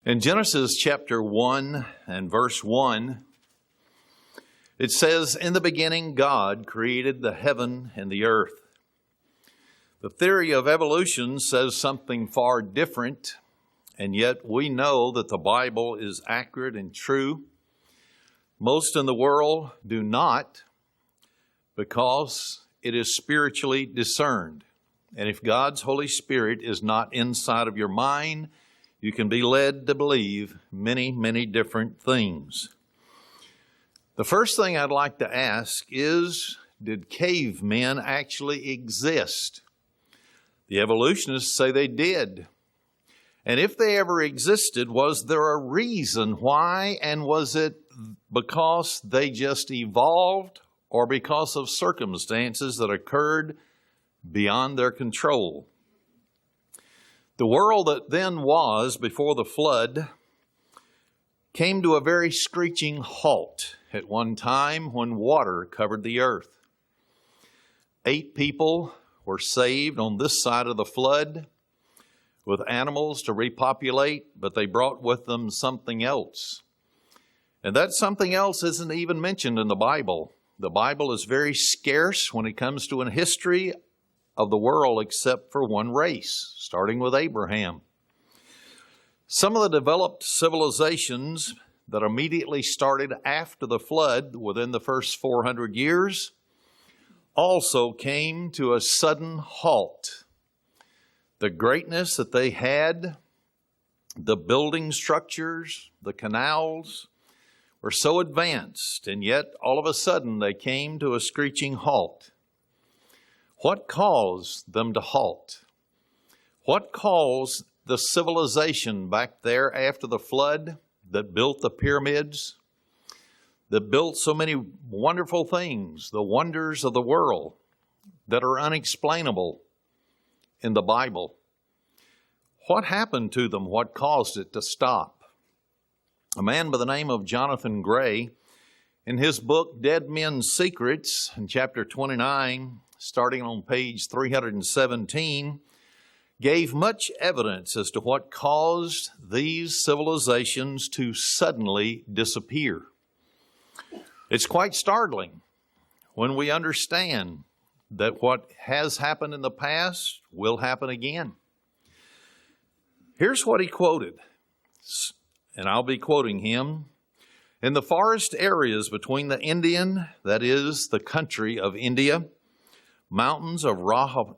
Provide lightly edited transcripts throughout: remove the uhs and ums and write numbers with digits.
In Genesis chapter 1 and verse 1, it says, "In the beginning God created the heaven and the earth." The theory of evolution says something far different, and yet we know that the Bible is accurate and true. Most in the world do not, because it is spiritually discerned. And if God's Holy Spirit is not inside of your mind, you can be led to believe many, many different things. The first thing I'd like to ask is, did cavemen actually exist? The evolutionists say they did. And if they ever existed, was there a reason why? And was it because they just evolved or because of circumstances that occurred beyond their control? The world that then was before the flood came to a very screeching halt at one time when water covered the earth. 8 people were saved on this side of the flood with animals to repopulate, but they brought with them something else. And that something else isn't even mentioned in the Bible. The Bible is very scarce when it comes to a history of the world except for one race, starting with Abraham. Some of the developed civilizations that immediately started after the flood within the first 400 years also came to a sudden halt. The greatness that they had, the building structures, the canals were so advanced, and yet all of a sudden they came to a screeching halt. What caused them to halt? What caused the civilization back there after the flood that built the pyramids, that built so many wonderful things, the wonders of the world that are unexplainable in the Bible? What happened to them? What caused it to stop? A man by the name of Jonathan Gray, in his book Dead Men's Secrets, in chapter 29, starting on page 317, gave much evidence as to what caused these civilizations to suddenly disappear. It's quite startling when we understand that what has happened in the past will happen again. Here's what he quoted, and I'll be quoting him. "In the forest areas between the Indian, that is, the country of India, mountains of Rajmahal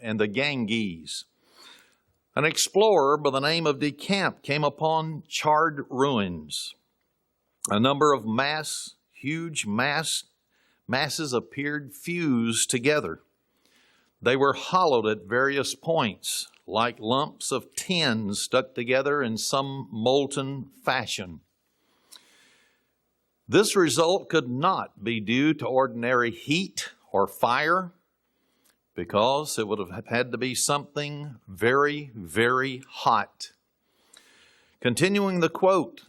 and the Ganges, an explorer by the name of De Camp came upon charred ruins. A number of huge masses appeared fused together. They were hollowed at various points, like lumps of tin stuck together in some molten fashion. This result could not be due to ordinary heat or fire, because it would have had to be something very, very hot." Continuing the quote,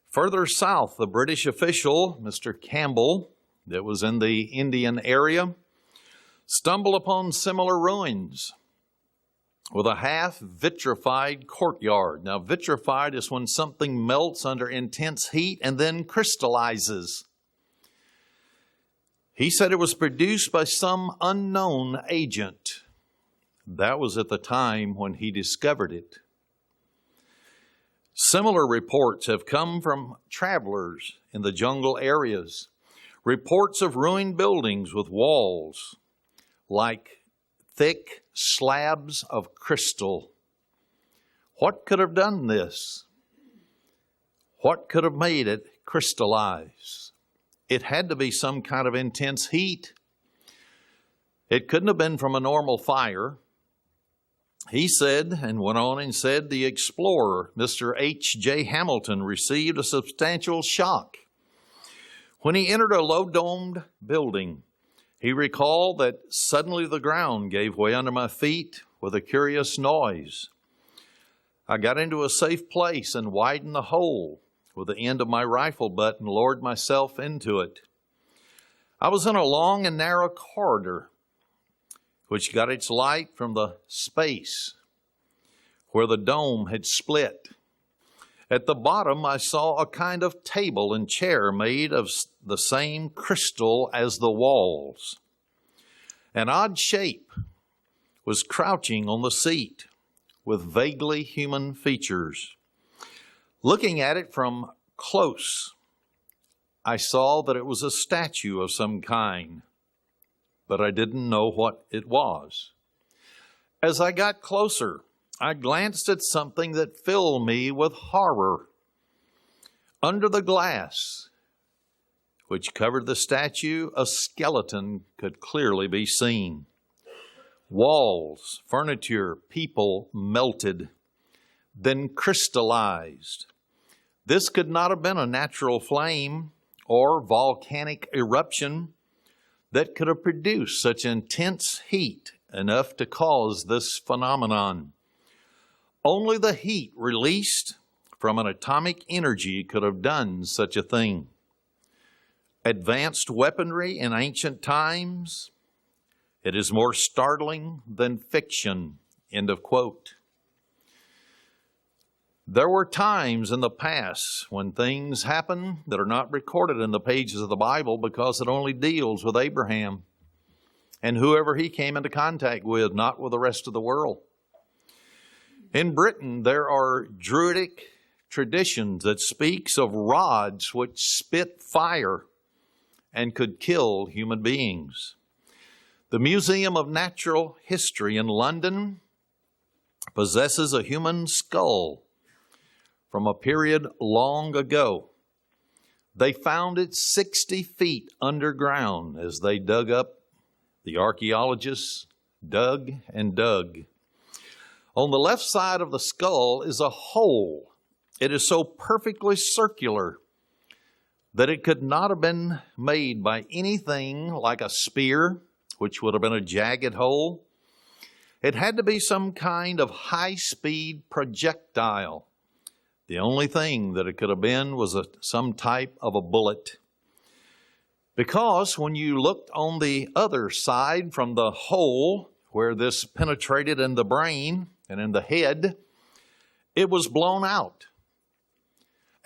"Further south, the British official, Mr. Campbell, that was in the Indian area, stumbled upon similar ruins with a half vitrified courtyard." Now, vitrified is when something melts under intense heat and then crystallizes. He said it was produced by some unknown agent. That was at the time when he discovered it. Similar reports have come from travelers in the jungle areas. Reports of ruined buildings with walls like thick slabs of crystal. What could have done this? What could have made it crystallize? It had to be some kind of intense heat. It couldn't have been from a normal fire. He said, and went on and said, the explorer, Mr. H.J. Hamilton, received a substantial shock. When he entered a low-domed building, he recalled that suddenly the ground gave way under my feet with a curious noise. I got into a safe place and widened the hole with the end of my rifle butt and lowered myself into it. I was in a long and narrow corridor, which got its light from the space where the dome had split. At the bottom, I saw a kind of table and chair made of the same crystal as the walls. An odd shape was crouching on the seat with vaguely human features. Looking at it from close, I saw that it was a statue of some kind, but I didn't know what it was. As I got closer, I glanced at something that filled me with horror. Under the glass, which covered the statue, a skeleton could clearly be seen. Walls, furniture, people melted, then crystallized. This could not have been a natural flame or volcanic eruption that could have produced such intense heat enough to cause this phenomenon. Only the heat released from an atomic energy could have done such a thing. Advanced weaponry in ancient times, it is more startling than fiction. End of quote. There were times in the past when things happen that are not recorded in the pages of the Bible because it only deals with Abraham and whoever he came into contact with, not with the rest of the world. In Britain, there are Druidic traditions that speaks of rods which spit fire and could kill human beings. The Museum of Natural History in London possesses a human skull from a period long ago. They found it 60 feet underground as they dug up. The archaeologists dug and dug. On the left side of the skull is a hole. It is so perfectly circular that it could not have been made by anything like a spear, which would have been a jagged hole. It had to be some kind of high-speed projectile. The only thing that it could have been was some type of a bullet. Because when you looked on the other side from the hole where this penetrated in the brain and in the head, it was blown out.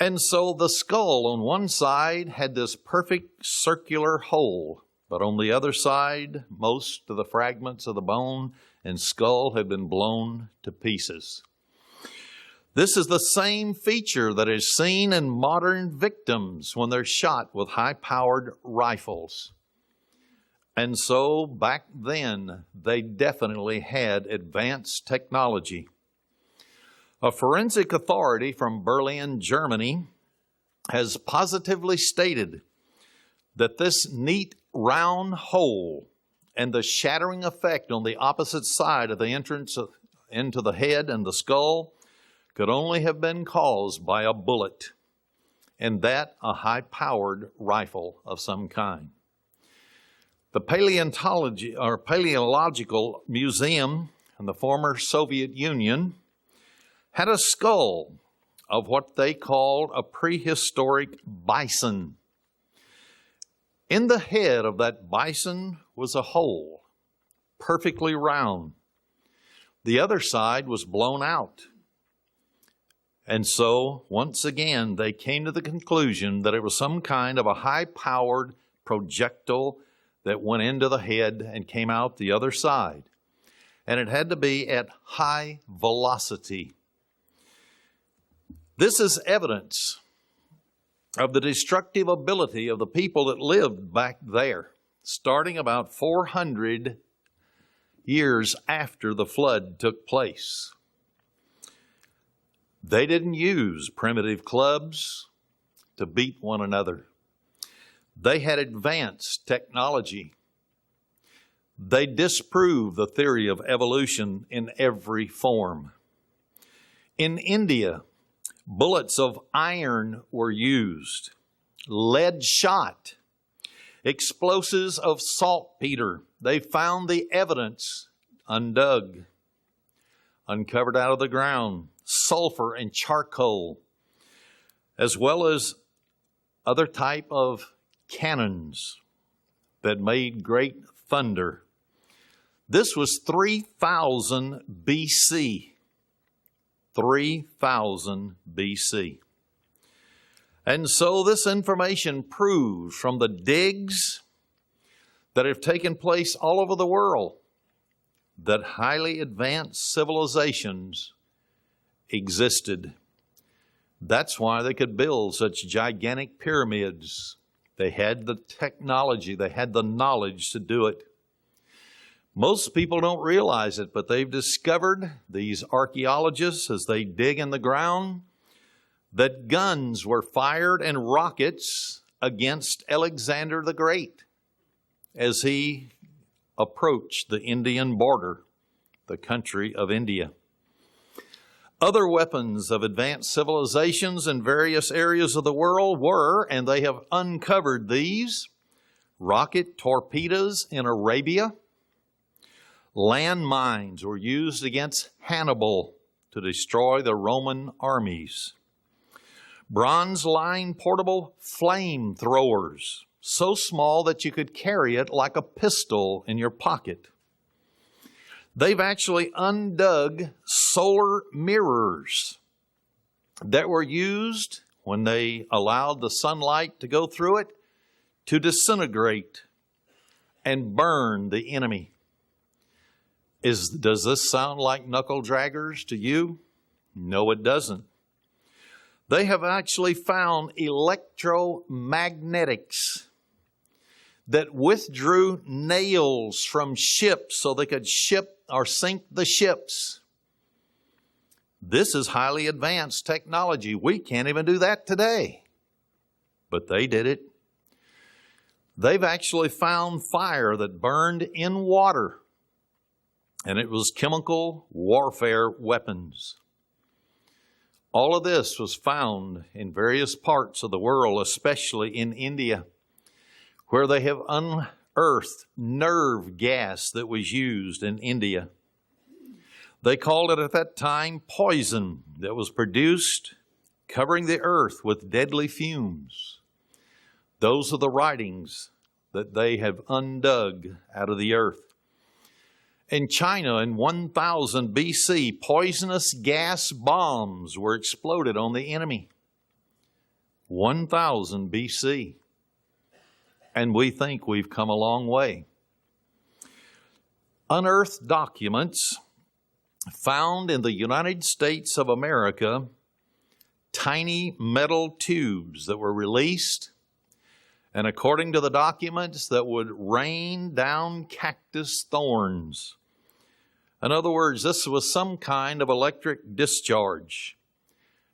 And so the skull on one side had this perfect circular hole, but on the other side, most of the fragments of the bone and skull had been blown to pieces. This is the same feature that is seen in modern victims when they're shot with high-powered rifles. And so back then, they definitely had advanced technology. A forensic authority from Berlin, Germany, has positively stated that this neat round hole and the shattering effect on the opposite side of the entrance into the head and the skull could only have been caused by a bullet, and that a high-powered rifle of some kind. The Paleontological Museum in the former Soviet Union had a skull of what they called a prehistoric bison. In the head of that bison was a hole, perfectly round. The other side was blown out. And so, once again, they came to the conclusion that it was some kind of a high-powered projectile that went into the head and came out the other side. And it had to be at high velocity. This is evidence of the destructive ability of the people that lived back there, starting about 400 years after the flood took place. They didn't use primitive clubs to beat one another. They had advanced technology. They disproved the theory of evolution in every form. In India, bullets of iron were used, lead shot, explosives of saltpeter. They found the evidence uncovered out of the ground, sulfur and charcoal, as well as other type of cannons that made great thunder. This was 3000 BC. 3000 BC. And so this information proves from the digs that have taken place all over the world that highly advanced civilizations existed. That's why they could build such gigantic pyramids. They had the technology, they had the knowledge to do it. Most people don't realize it, but they've discovered, these archaeologists, as they dig in the ground, that guns were fired and rockets against Alexander the Great as he approached the Indian border, the country of India. Other weapons of advanced civilizations in various areas of the world were, and they have uncovered these, rocket torpedoes in Arabia. Landmines were used against Hannibal to destroy the Roman armies. Bronze-lined portable flamethrowers, so small that you could carry it like a pistol in your pocket. They've actually undug solar mirrors that were used when they allowed the sunlight to go through it to disintegrate and burn the enemy. Does this sound like knuckle draggers to you? No, it doesn't. They have actually found electromagnetics that withdrew nails from ships so they could ship or sink the ships. This is highly advanced technology. We can't even do that today. But they did it. They've actually found fire that burned in water, and it was chemical warfare weapons. All of this was found in various parts of the world, especially in India, where they have unearthed nerve gas that was used in India. They called it at that time poison that was produced, covering the earth with deadly fumes. Those are the writings that they have undug out of the earth. In China in 1000 BC, poisonous gas bombs were exploded on the enemy. 1000 BC. And we think we've come a long way. Unearthed documents found in the United States of America, tiny metal tubes that were released, and according to the documents, that would rain down cactus thorns. In other words, this was some kind of electric discharge.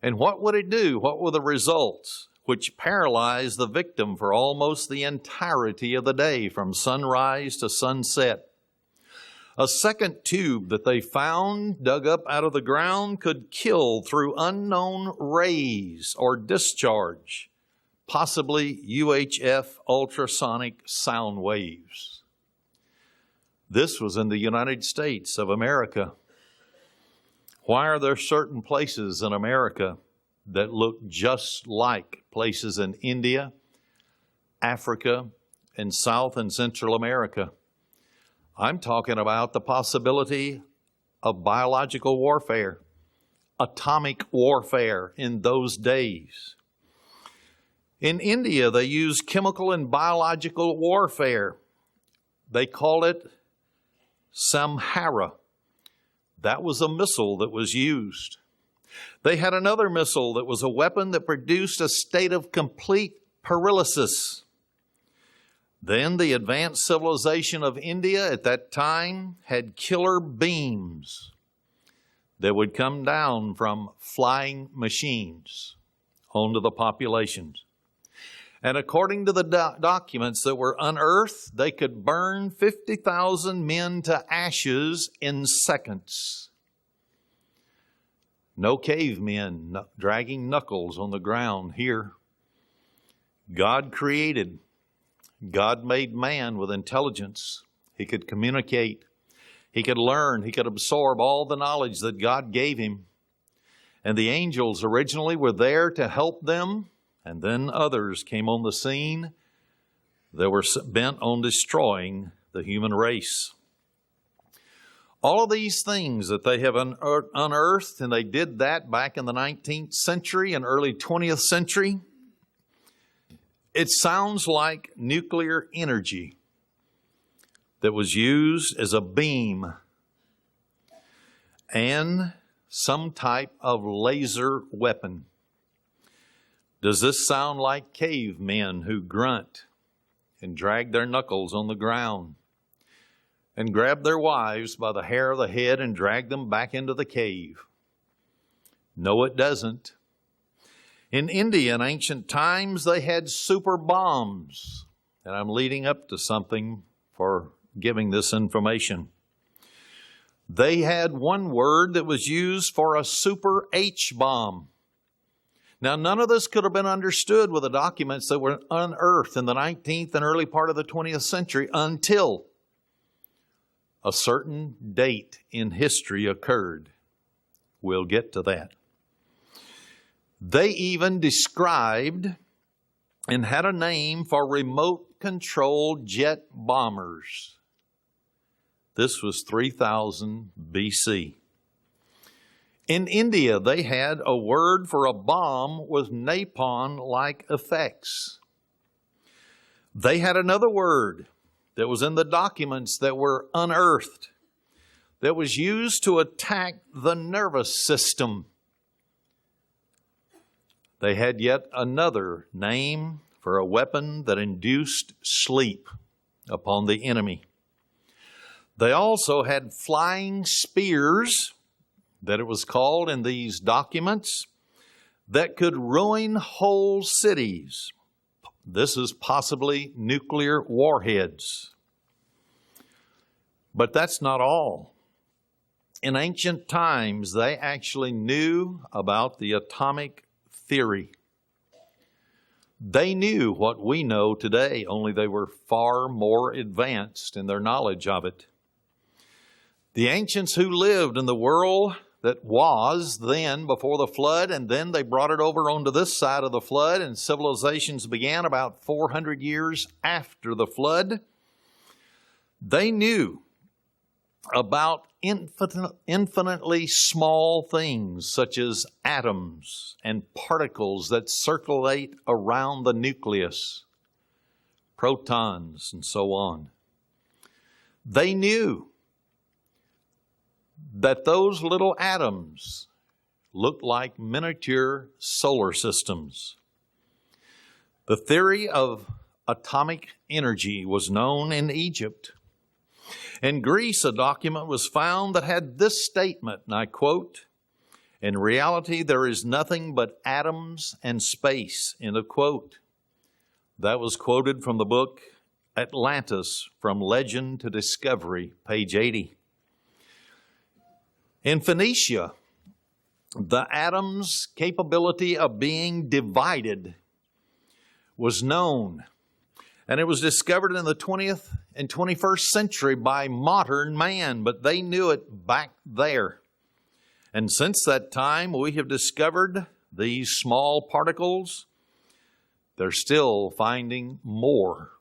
And what would it do? What were the results? Which paralyzed the victim for almost the entirety of the day, from sunrise to sunset. A second tube that they found, dug up out of the ground, could kill through unknown rays or discharge, possibly UHF ultrasonic sound waves. This was in the United States of America. Why are there certain places in America that look just like places in India, Africa, and South and Central America? I'm talking about the possibility of biological warfare, atomic warfare in those days. In India, they use chemical and biological warfare. They call it Samhara. That was a missile that was used. They had another missile that was a weapon that produced a state of complete paralysis. Then the advanced civilization of India at that time had killer beams that would come down from flying machines onto the populations. And according to the documents that were unearthed, they could burn 50,000 men to ashes in seconds. No cavemen dragging knuckles on the ground here. God created. God made man with intelligence. He could communicate. He could learn. He could absorb all the knowledge that God gave him. And the angels originally were there to help them. And then others came on the scene that were bent on destroying the human race. All of these things that they have unearthed, and they did that back in the 19th century and early 20th century, it sounds like nuclear energy that was used as a beam and some type of laser weapon. Does this sound like cavemen who grunt and drag their knuckles on the ground and grab their wives by the hair of the head and drag them back into the cave? No, it doesn't. In India in ancient times, they had super bombs. And I'm leading up to something for giving this information. They had one word that was used for a super H-bomb. Now, none of this could have been understood with the documents that were unearthed in the 19th and early part of the 20th century until a certain date in history occurred. We'll get to that. They even described and had a name for remote-controlled jet bombers. This was 3000 BC. In India, they had a word for a bomb with napalm-like effects. They had another word that was in the documents that were unearthed that was used to attack the nervous system. They had yet another name for a weapon that induced sleep upon the enemy. They also had flying spears, that it was called in these documents, that could ruin whole cities. This is possibly nuclear warheads. But that's not all. In ancient times, they actually knew about the atomic theory. They knew what we know today, only they were far more advanced in their knowledge of it. The ancients who lived in the world that was then before the flood, and then they brought it over onto this side of the flood, and civilizations began about 400 years after the flood. They knew about infinitely small things such as atoms and particles that circulate around the nucleus, protons, and so on. They knew that those little atoms looked like miniature solar systems. The theory of atomic energy was known in Egypt. In Greece, a document was found that had this statement, and I quote, "In reality, there is nothing but atoms and space," end of quote. That was quoted from the book Atlantis, From Legend to Discovery, page 80. In Phoenicia, the atom's capability of being divided was known, and it was discovered in the 20th and 21st century by modern man, but they knew it back there. And since that time, we have discovered these small particles. They're still finding more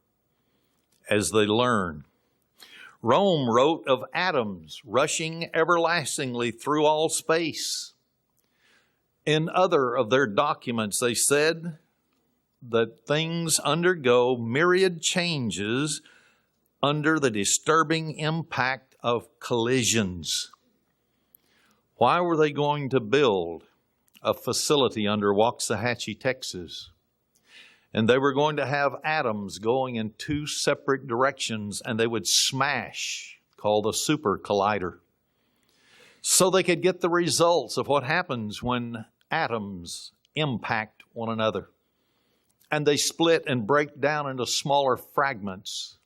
as they learn. Rome wrote of atoms rushing everlastingly through all space. In other of their documents, they said that things undergo myriad changes under the disturbing impact of collisions. Why were they going to build a facility under Waxahachie, Texas? And they were going to have atoms going in two separate directions, and they would smash, called a super collider, so they could get the results of what happens when atoms impact one another. And they split and break down into smaller fragments.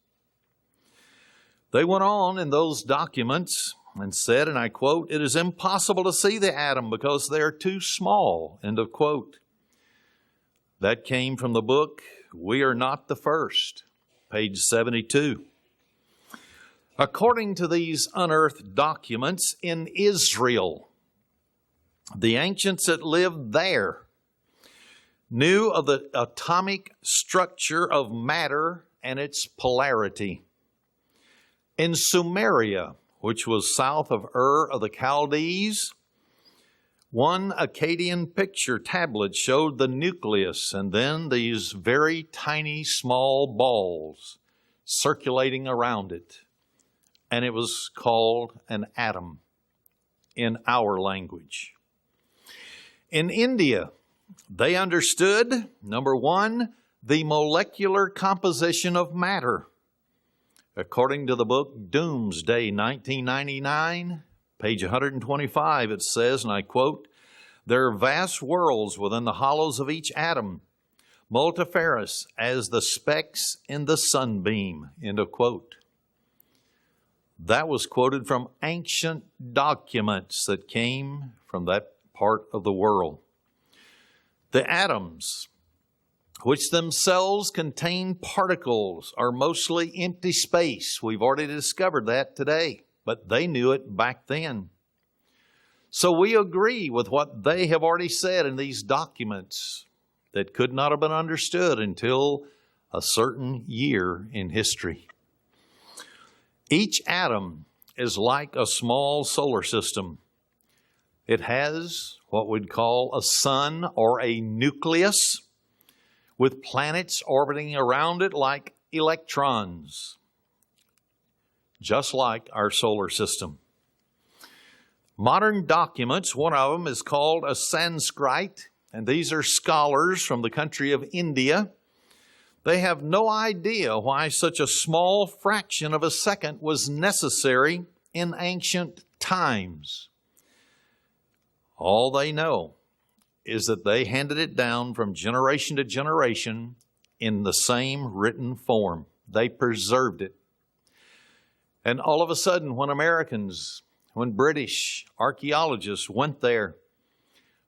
They went on in those documents and said, and I quote, "It is impossible to see the atom because they are too small," end of quote. That came from the book, We Are Not the First, page 72. According to these unearthed documents in Israel, the ancients that lived there knew of the atomic structure of matter and its polarity. In Sumeria, which was south of Ur of the Chaldees, one Akkadian picture tablet showed the nucleus and then these very tiny small balls circulating around it. And it was called an atom in our language. In India, they understood, number one, the molecular composition of matter. According to the book Doomsday, 1999, page 125, it says, and I quote, "There are vast worlds within the hollows of each atom, multifarious as the specks in the sunbeam," end of quote. That was quoted from ancient documents that came from that part of the world. The atoms, which themselves contain particles, are mostly empty space. We've already discovered that today, but they knew it back then. So we agree with what they have already said in these documents that could not have been understood until a certain year in history. Each atom is like a small solar system. It has what we'd call a sun or a nucleus with planets orbiting around it like electrons, just like our solar system. Modern documents, one of them is called a Sanskrit, and these are scholars from the country of India. They have no idea why such a small fraction of a second was necessary in ancient times. All they know is that they handed it down from generation to generation in the same written form. They preserved it. And all of a sudden, when British archaeologists went there,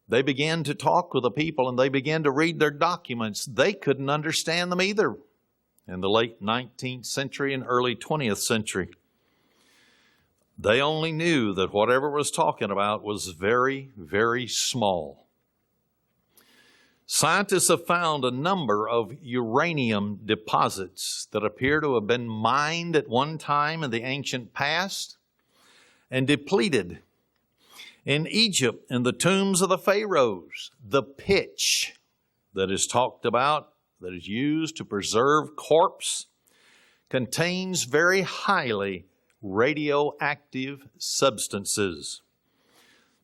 they began to talk with the people and they began to read their documents. They couldn't understand them either in the late 19th century and early 20th century. They only knew that whatever it was talking about was very, very small. Scientists have found a number of uranium deposits that appear to have been mined at one time in the ancient past and depleted. In Egypt, in the tombs of the pharaohs, the pitch that is talked about, that is used to preserve corpse, contains very highly radioactive substances.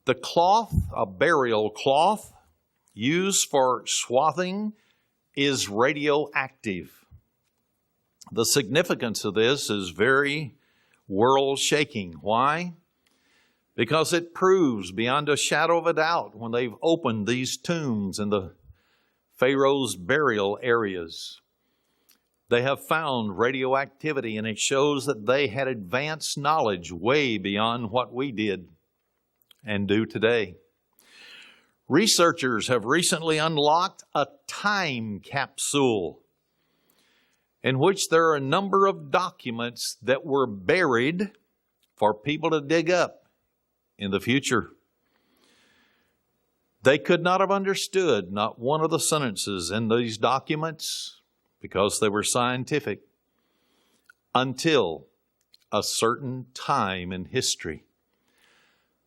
The cloth, a burial cloth, used for swathing is radioactive. The significance of this is very world-shaking. Why? Because it proves beyond a shadow of a doubt when they've opened these tombs in the Pharaoh's burial areas, they have found radioactivity, and it shows that they had advanced knowledge way beyond what we did and do today. Researchers have recently unlocked a time capsule in which there are a number of documents that were buried for people to dig up in the future. They could not have understood not one of the sentences in these documents because they were scientific until a certain time in history.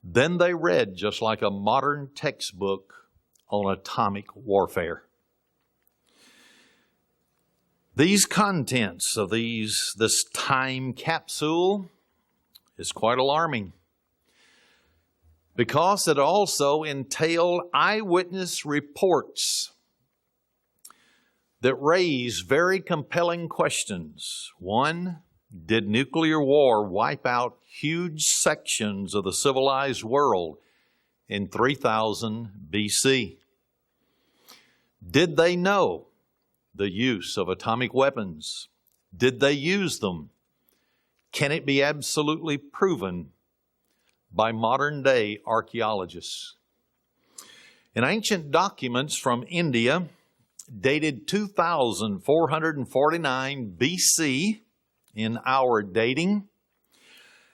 Then they read just like a modern textbook on atomic warfare. These contents of this time capsule is quite alarming, because it also entailed eyewitness reports that raise very compelling questions. One, did nuclear war wipe out huge sections of the civilized world in 3000 BC? Did they know the use of atomic weapons? Did they use them? Can it be absolutely proven by modern day archaeologists? In ancient documents from India, dated 2449 BC in our dating,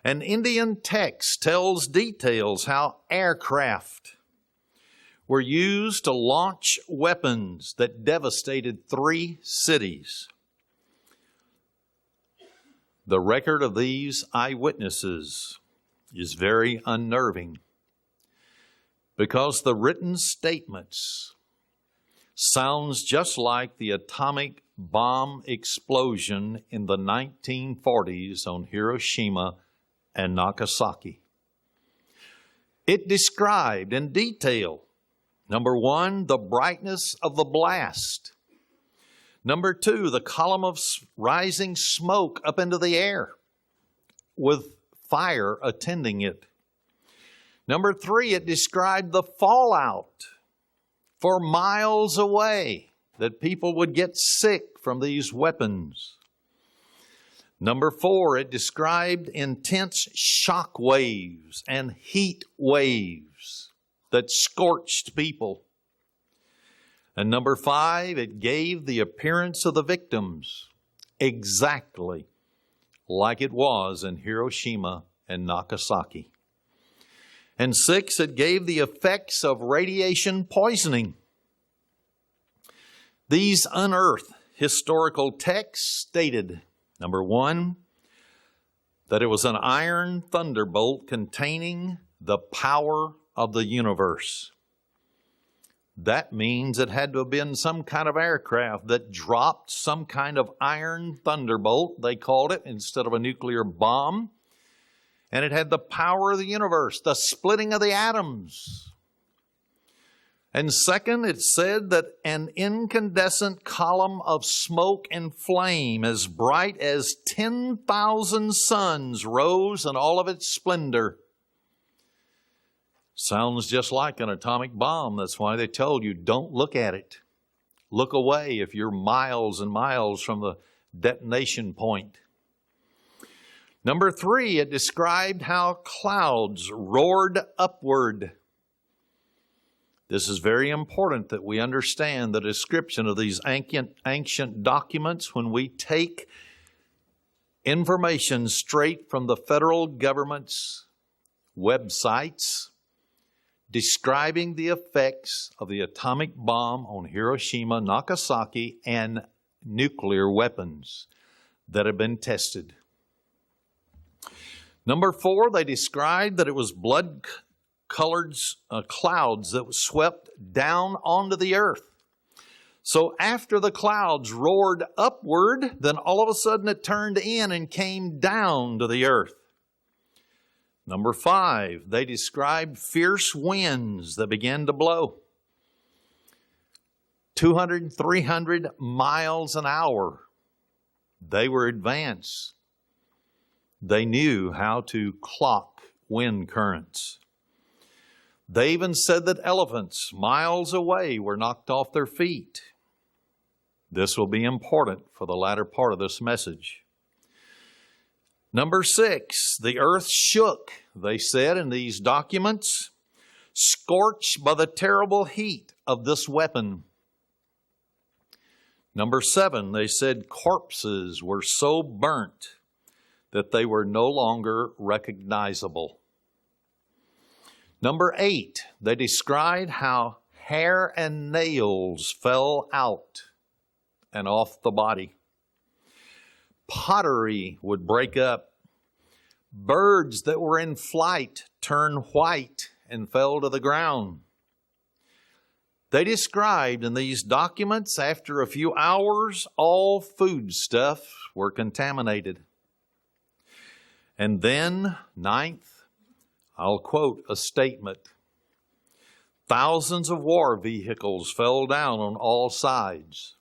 an Indian text tells details how aircraft were used to launch weapons that devastated 3 cities. The record of these eyewitnesses is very unnerving because the written statements sounds just like the atomic bomb explosion in the 1940s on Hiroshima and Nagasaki. It described in detail, number one, the brightness of the blast. Number two, the column of rising smoke up into the air with fire attending it. Number three, it described the fallout for miles away, that people would get sick from these weapons. Number four, it described intense shock waves and heat waves that scorched people. And number five, it gave the appearance of the victims exactly like it was in Hiroshima and Nagasaki. And six, it gave the effects of radiation poisoning. These unearthed historical texts stated, number one, that it was an iron thunderbolt containing the power of the universe. That means it had to have been some kind of aircraft that dropped some kind of iron thunderbolt, they called it, instead of a nuclear bomb. And it had the power of the universe, the splitting of the atoms. And second, it said that an incandescent column of smoke and flame as bright as 10,000 suns rose in all of its splendor. Sounds just like an atomic bomb. That's why they told you, don't look at it. Look away if you're miles and miles from the detonation point. Number three, it described how clouds roared upward. This is very important that we understand the description of these ancient documents when we take information straight from the federal government's websites describing the effects of the atomic bomb on Hiroshima, Nagasaki, and nuclear weapons that have been tested. Number four, they described that it was blood-colored clouds that swept down onto the earth. So after the clouds roared upward, then all of a sudden it turned in and came down to the earth. Number five, they described fierce winds that began to blow 200, 300 miles an hour. They were advanced. They knew how to clock wind currents. They even said that elephants miles away were knocked off their feet. This will be important for the latter part of this message. Number six, the earth shook, they said in these documents, scorched by the terrible heat of this weapon. Number seven, they said corpses were so burnt that they were no longer recognizable. Number eight, they described how hair and nails fell out and off the body. Pottery would break up. Birds that were in flight turned white and fell to the ground. They described in these documents, after a few hours, all foodstuff were contaminated. And then, ninth, I'll quote a statement. Thousands of war vehicles fell down on all sides.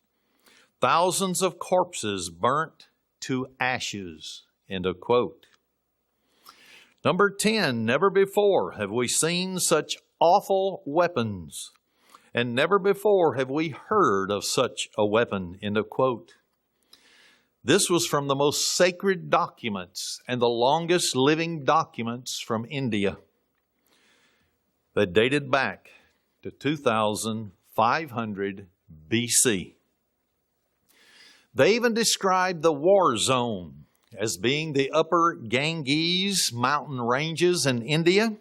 Thousands of corpses burnt to ashes. End of quote. Number 10, never before have we seen such awful weapons, and never before have we heard of such a weapon. End of quote. This was from the most sacred documents and the longest living documents from India that dated back to 2500 BC. They even described the war zone as being the upper Ganges mountain ranges in India.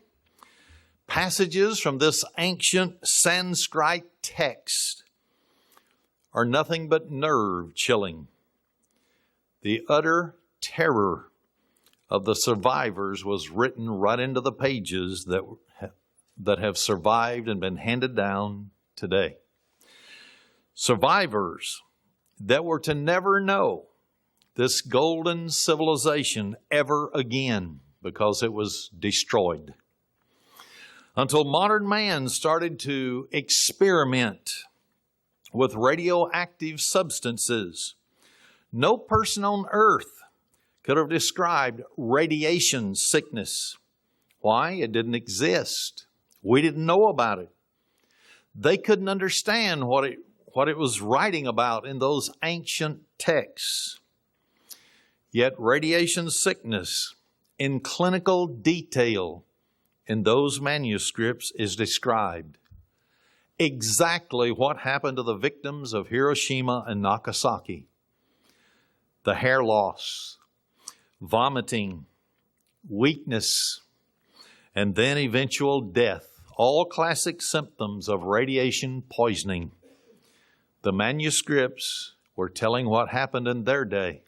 Passages from this ancient Sanskrit text are nothing but nerve-chilling. The utter terror of the survivors was written right into the pages that have survived and been handed down today. Survivors that were to never know this golden civilization ever again because it was destroyed. Until modern man started to experiment with radioactive substances. No person on earth could have described radiation sickness. Why? It didn't exist. We didn't know about it. They couldn't understand what it was writing about in those ancient texts. Yet radiation sickness in clinical detail in those manuscripts is described. Exactly what happened to the victims of Hiroshima and Nagasaki. The hair loss, vomiting, weakness, and then eventual death. All classic symptoms of radiation poisoning. The manuscripts were telling what happened in their day.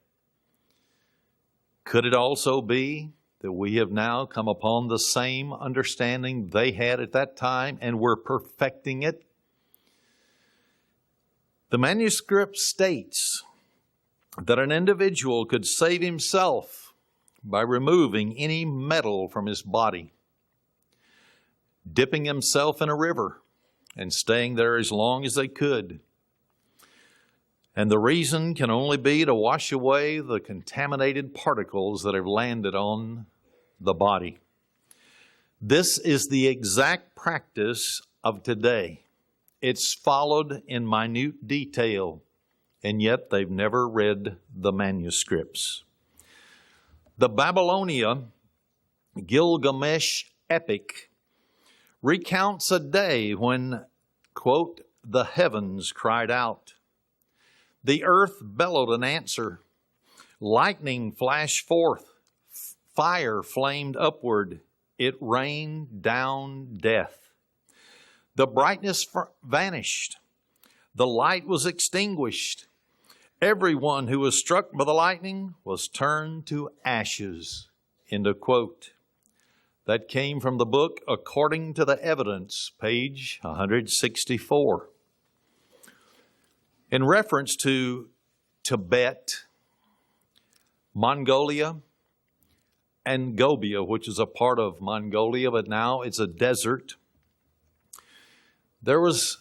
Could it also be that we have now come upon the same understanding they had at that time and we're perfecting it? The manuscript states that an individual could save himself by removing any metal from his body, dipping himself in a river and staying there as long as they could. And the reason can only be to wash away the contaminated particles that have landed on the body. This is the exact practice of today. It's followed in minute detail, and yet they've never read the manuscripts. The Babylonia Gilgamesh epic recounts a day when, quote, the heavens cried out. The earth bellowed an answer. Lightning flashed forth. Fire flamed upward. It rained down death. The brightness vanished. The light was extinguished. Everyone who was struck by the lightning was turned to ashes. End of quote. That came from the book According to the Evidence, page 164. In reference to Tibet, Mongolia, and Gobia, which is a part of Mongolia, but now it's a desert, there was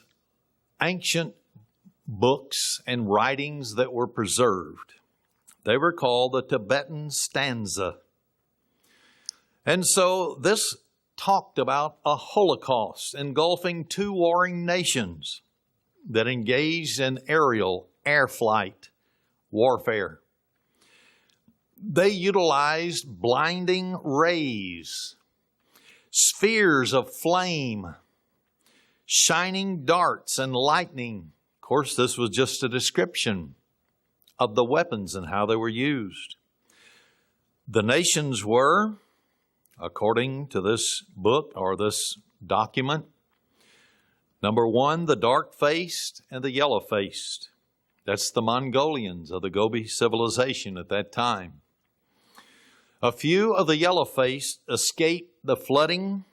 ancient books and writings that were preserved. They were called the Tibetan Stanza. And so this talked about a Holocaust engulfing two warring nations that engaged in air flight warfare. They utilized blinding rays, spheres of flame, shining darts and lightning. Of course, this was just a description of the weapons and how they were used. The nations were, according to this book or this document, number one, the dark-faced and the yellow-faced. That's the Mongolians of the Gobi civilization at that time. A few of the yellow-faced escaped the flooding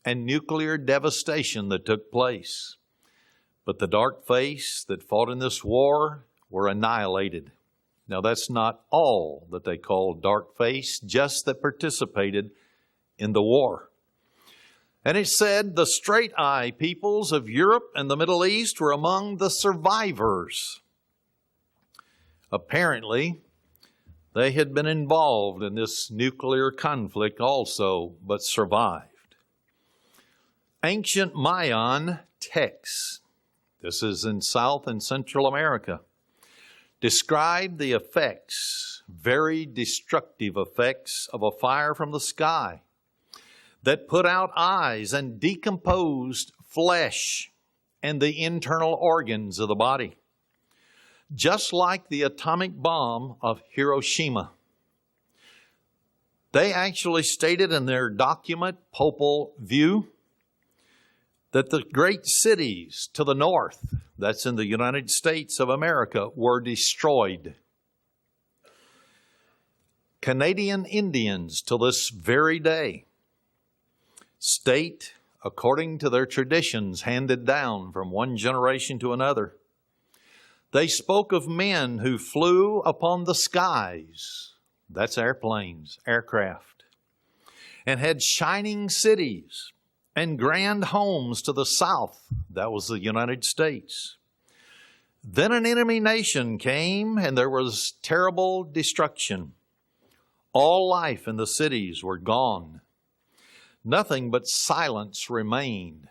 and nuclear devastation that took place. But the dark-faced that fought in this war were annihilated. Now, that's not all that they called dark-faced, just that participated in the war. And it said the straight-eye peoples of Europe and the Middle East were among the survivors. Apparently, they had been involved in this nuclear conflict also, but survived. Ancient Mayan texts, this is in South and Central America, describe the effects, very destructive effects, of a fire from the sky that put out eyes and decomposed flesh and the internal organs of the body, just like the atomic bomb of Hiroshima. They actually stated in their document, Popol Vuh, that the great cities to the north, that's in the United States of America, were destroyed. Canadian Indians till this very day state, according to their traditions handed down from one generation to another, they spoke of men who flew upon the skies, that's airplanes, aircraft, and had shining cities and grand homes to the south, that was the United States. Then an enemy nation came and there was terrible destruction. All life in the cities were gone. Nothing but silence remained.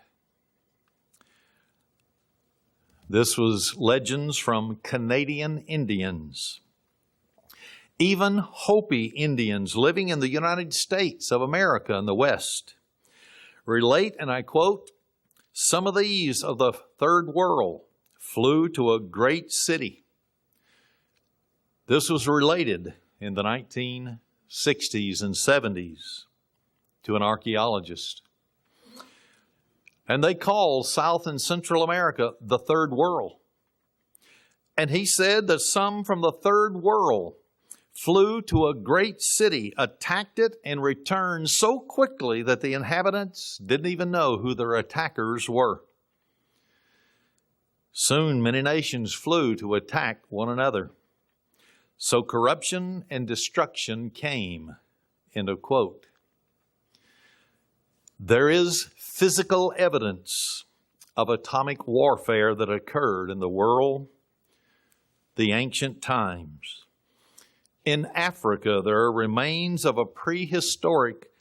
This was legends from Canadian Indians. Even Hopi Indians living in the United States of America in the West relate, and I quote, "Some of these of the third world flew to a great city." This was related in the 1960s and 70s to an archaeologist. And they call South and Central America the third world. And he said that some from the third world flew to a great city, attacked it, and returned so quickly that the inhabitants didn't even know who their attackers were. Soon many nations flew to attack one another. So corruption and destruction came. End of quote. There is physical evidence of atomic warfare that occurred in the world, the ancient times. In Africa, there are remains of a prehistoric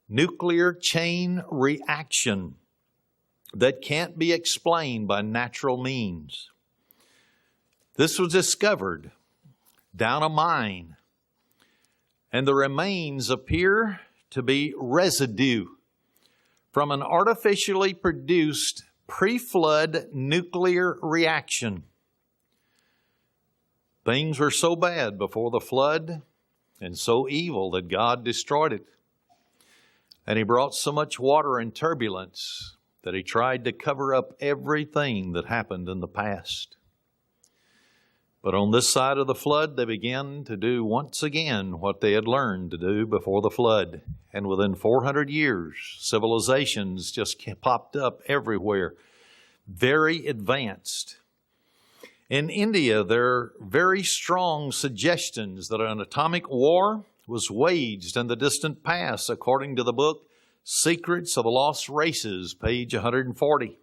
nuclear chain reaction that can't be explained by natural means. This was discovered down a mine, and the remains appear to be residue from an artificially produced pre-flood nuclear reaction. Things were so bad before the flood and so evil that God destroyed it. And He brought so much water and turbulence that He tried to cover up everything that happened in the past. But on this side of the flood, they began to do once again what they had learned to do before the flood. And within 400 years, civilizations just popped up everywhere, very advanced. In India, there are very strong suggestions that an atomic war was waged in the distant past, according to the book Secrets of the Lost Races, page 140.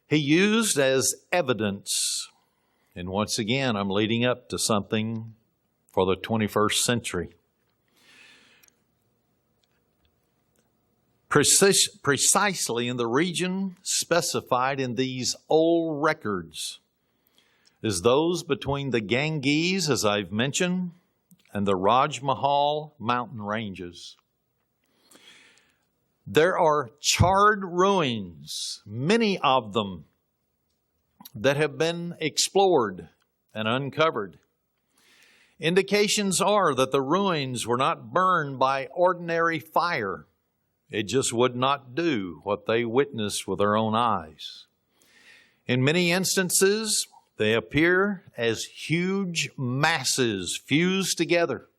He used as evidence, and once again, I'm leading up to something for the 21st century. Precisely in the region specified in these old records is those between the Ganges, as I've mentioned, and the Raj Mahal mountain ranges. There are charred ruins, many of them, that have been explored and uncovered. Indications are that the ruins were not burned by ordinary fire. It just would not do what they witnessed with their own eyes. In many instances, they appear as huge masses fused together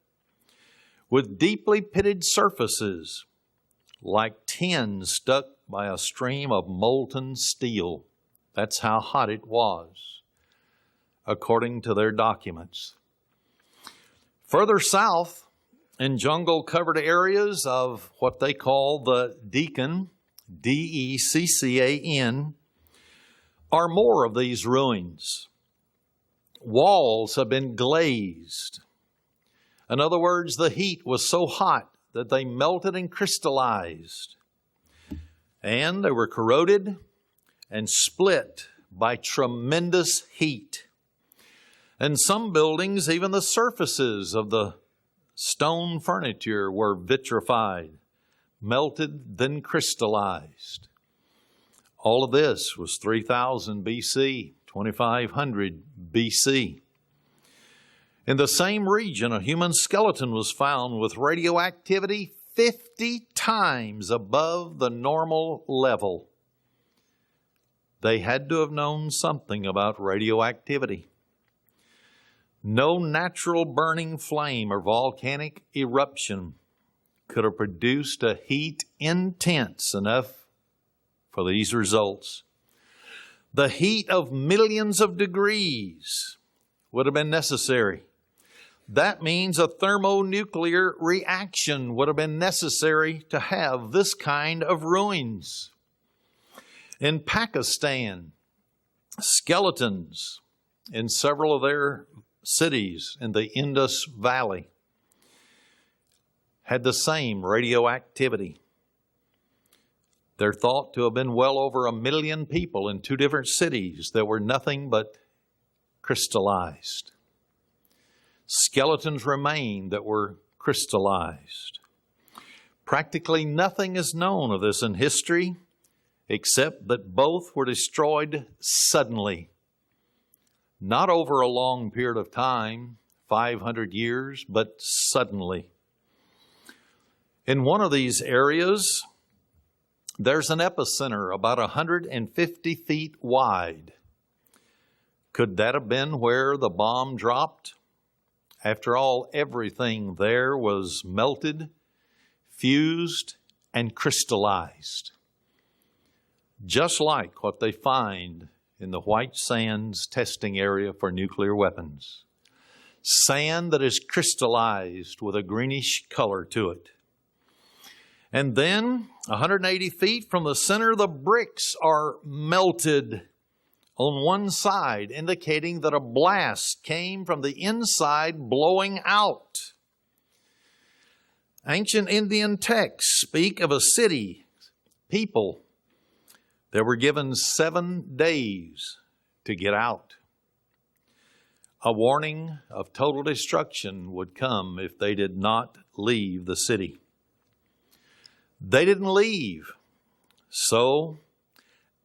with deeply pitted surfaces like tin stuck by a stream of molten steel. That's how hot it was, according to their documents. Further south, in jungle-covered areas of what they call the Deccan, D-E-C-C-A-N, are more of these ruins. Walls have been glazed. In other words, the heat was so hot that they melted and crystallized. And they were corroded and split by tremendous heat. In some buildings, even the surfaces of the stone furniture were vitrified, melted, then crystallized. All of this was 3000 BC, 2500 BC. In the same region, a human skeleton was found with radioactivity 50 times above the normal level. They had to have known something about radioactivity. No natural burning flame or volcanic eruption could have produced a heat intense enough for these results. The heat of millions of degrees would have been necessary. That means a thermonuclear reaction would have been necessary to have this kind of ruins. In Pakistan, skeletons in several of their cities in the Indus Valley had the same radioactivity. They're thought to have been well over 1 million people in 2 different cities that were nothing but crystallized. Skeletons remain that were crystallized. Practically nothing is known of this in history except that both were destroyed suddenly. Not over a long period of time, 500 years, but suddenly. In one of these areas, there's an epicenter about 150 feet wide. Could that have been where the bomb dropped? After all, everything there was melted, fused, and crystallized. Just like what they find in the White Sands testing area for nuclear weapons. Sand that is crystallized with a greenish color to it. And then, 180 feet from the center, the bricks are melted on one side, indicating that a blast came from the inside blowing out. Ancient Indian texts speak of a city, people, that were given 7 days to get out. A warning of total destruction would come if they did not leave the city. They didn't leave, so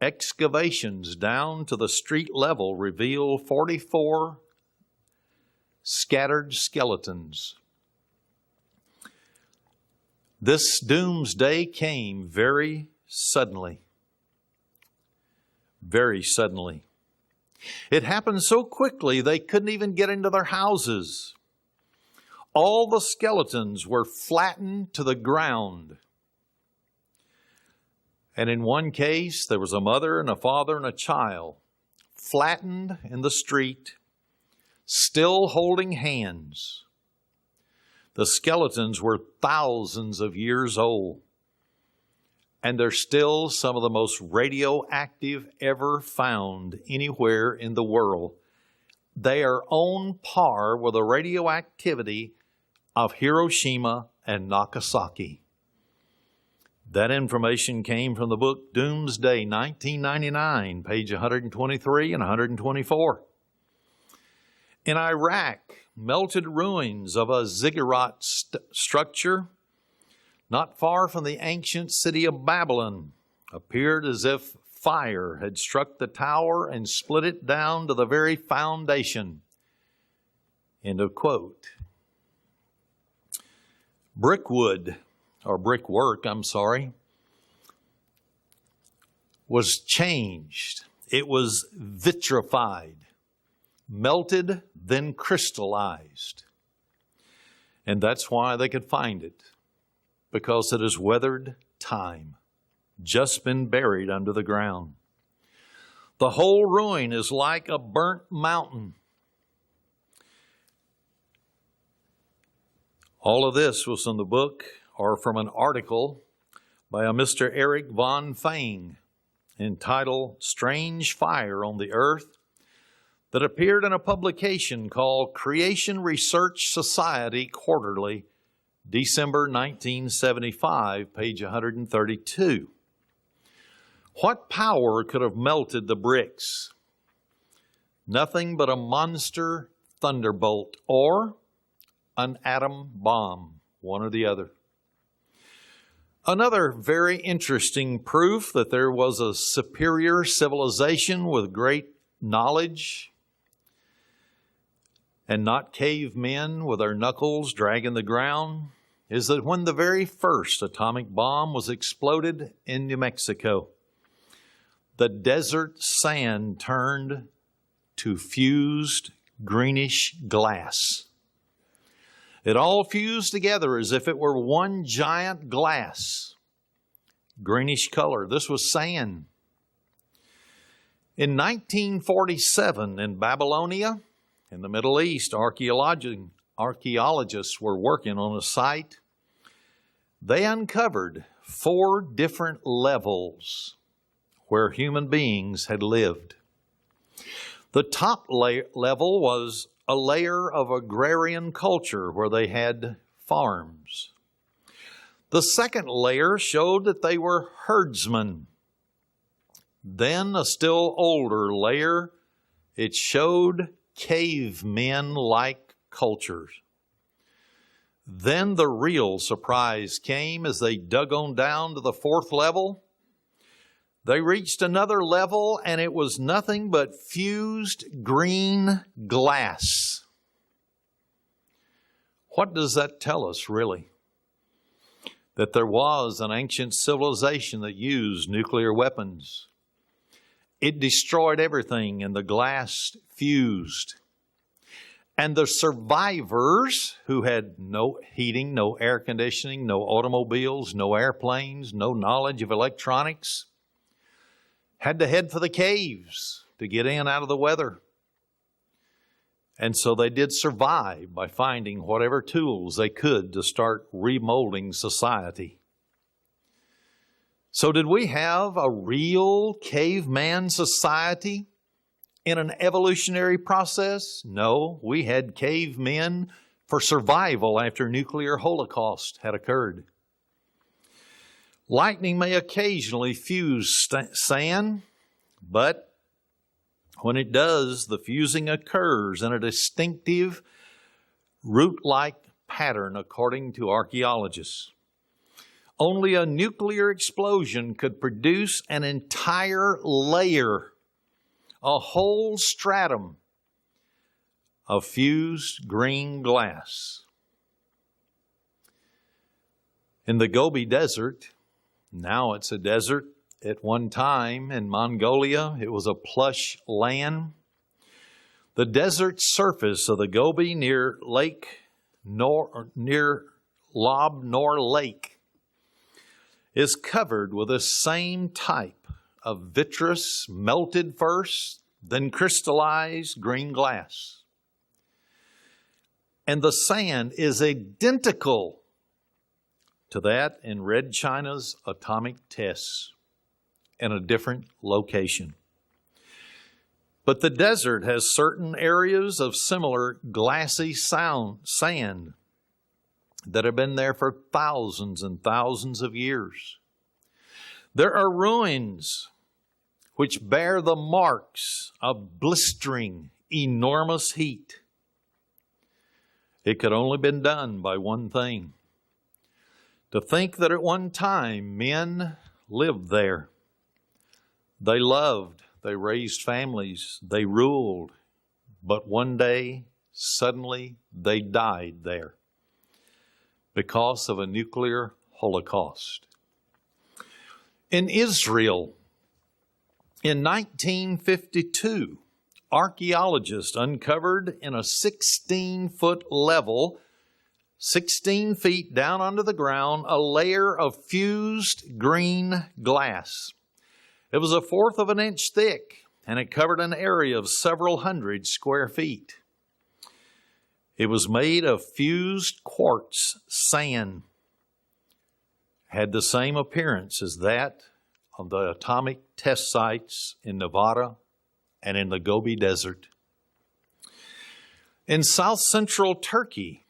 excavations down to the street level reveal 44 scattered skeletons. This doomsday came very suddenly. Very suddenly. It happened so quickly they couldn't even get into their houses. All the skeletons were flattened to the ground. And in one case, there was a mother and a father and a child flattened in the street, still holding hands. The skeletons were thousands of years old, and they're still some of the most radioactive ever found anywhere in the world. They are on par with the radioactivity of Hiroshima and Nagasaki. That information came from the book Doomsday, 1999, page 123 and 124. In Iraq, melted ruins of a ziggurat structure not far from the ancient city of Babylon appeared as if fire had struck the tower and split it down to the very foundation. End of quote. Brickwork, was changed. It was vitrified, melted, then crystallized. And that's why they could find it, because it has weathered time, just been buried under the ground. The whole ruin is like a burnt mountain. All of this was from the book or from an article by a Mr. Eric von Fang entitled Strange Fire on the Earth that appeared in a publication called Creation Research Society Quarterly, December 1975, page 132. What power could have melted the bricks? Nothing but a monster thunderbolt or an atom bomb, one or the other. Another very interesting proof that there was a superior civilization with great knowledge and not cavemen with their knuckles dragging the ground is that when the very first atomic bomb was exploded in New Mexico, the desert sand turned to fused greenish glass. It all fused together as if it were one giant glass. Greenish color. This was sand. In 1947 in Babylonia, in the Middle East, archaeologists were working on a site. They uncovered 4 different levels where human beings had lived. The top level was a layer of agrarian culture where they had farms. The second layer showed that they were herdsmen. Then a still older layer, it showed cavemen-like cultures. Then the real surprise came as they dug on down to the 4th level. They reached another level, and it was nothing but fused green glass. What does that tell us, really? That there was an ancient civilization that used nuclear weapons. It destroyed everything, and the glass fused. And the survivors, who had no heating, no air conditioning, no automobiles, no airplanes, no knowledge of electronics, had to head for the caves to get in out of the weather. And so they did survive by finding whatever tools they could to start remolding society. So did we have a real caveman society in an evolutionary process? No, we had cavemen for survival after nuclear holocaust had occurred. Lightning may occasionally fuse sand, but when it does, the fusing occurs in a distinctive root-like pattern, according to archaeologists. Only a nuclear explosion could produce an entire layer, a whole stratum of fused green glass. In the Gobi Desert, now it's a desert. At one time in Mongolia, it was a plush land. The desert surface of the Gobi near Lob Nor Lake is covered with the same type of vitreous, melted first, then crystallized green glass. And the sand is identical to that in Red China's atomic tests in a different location. But the desert has certain areas of similar glassy sand that have been there for thousands and thousands of years. There are ruins which bear the marks of blistering, enormous heat. It could only have been done by one thing: to think that at one time men lived there. They loved, they raised families, they ruled, but one day, suddenly, they died there because of a nuclear holocaust. In Israel, in 1952, archaeologists uncovered in a 16-foot level, 16 feet down under the ground, a layer of fused green glass. It was 1/4 of an inch thick, and it covered an area of several hundred square feet. It was made of fused quartz sand. Had the same appearance as that of the atomic test sites in Nevada and in the Gobi Desert. In south central Turkey,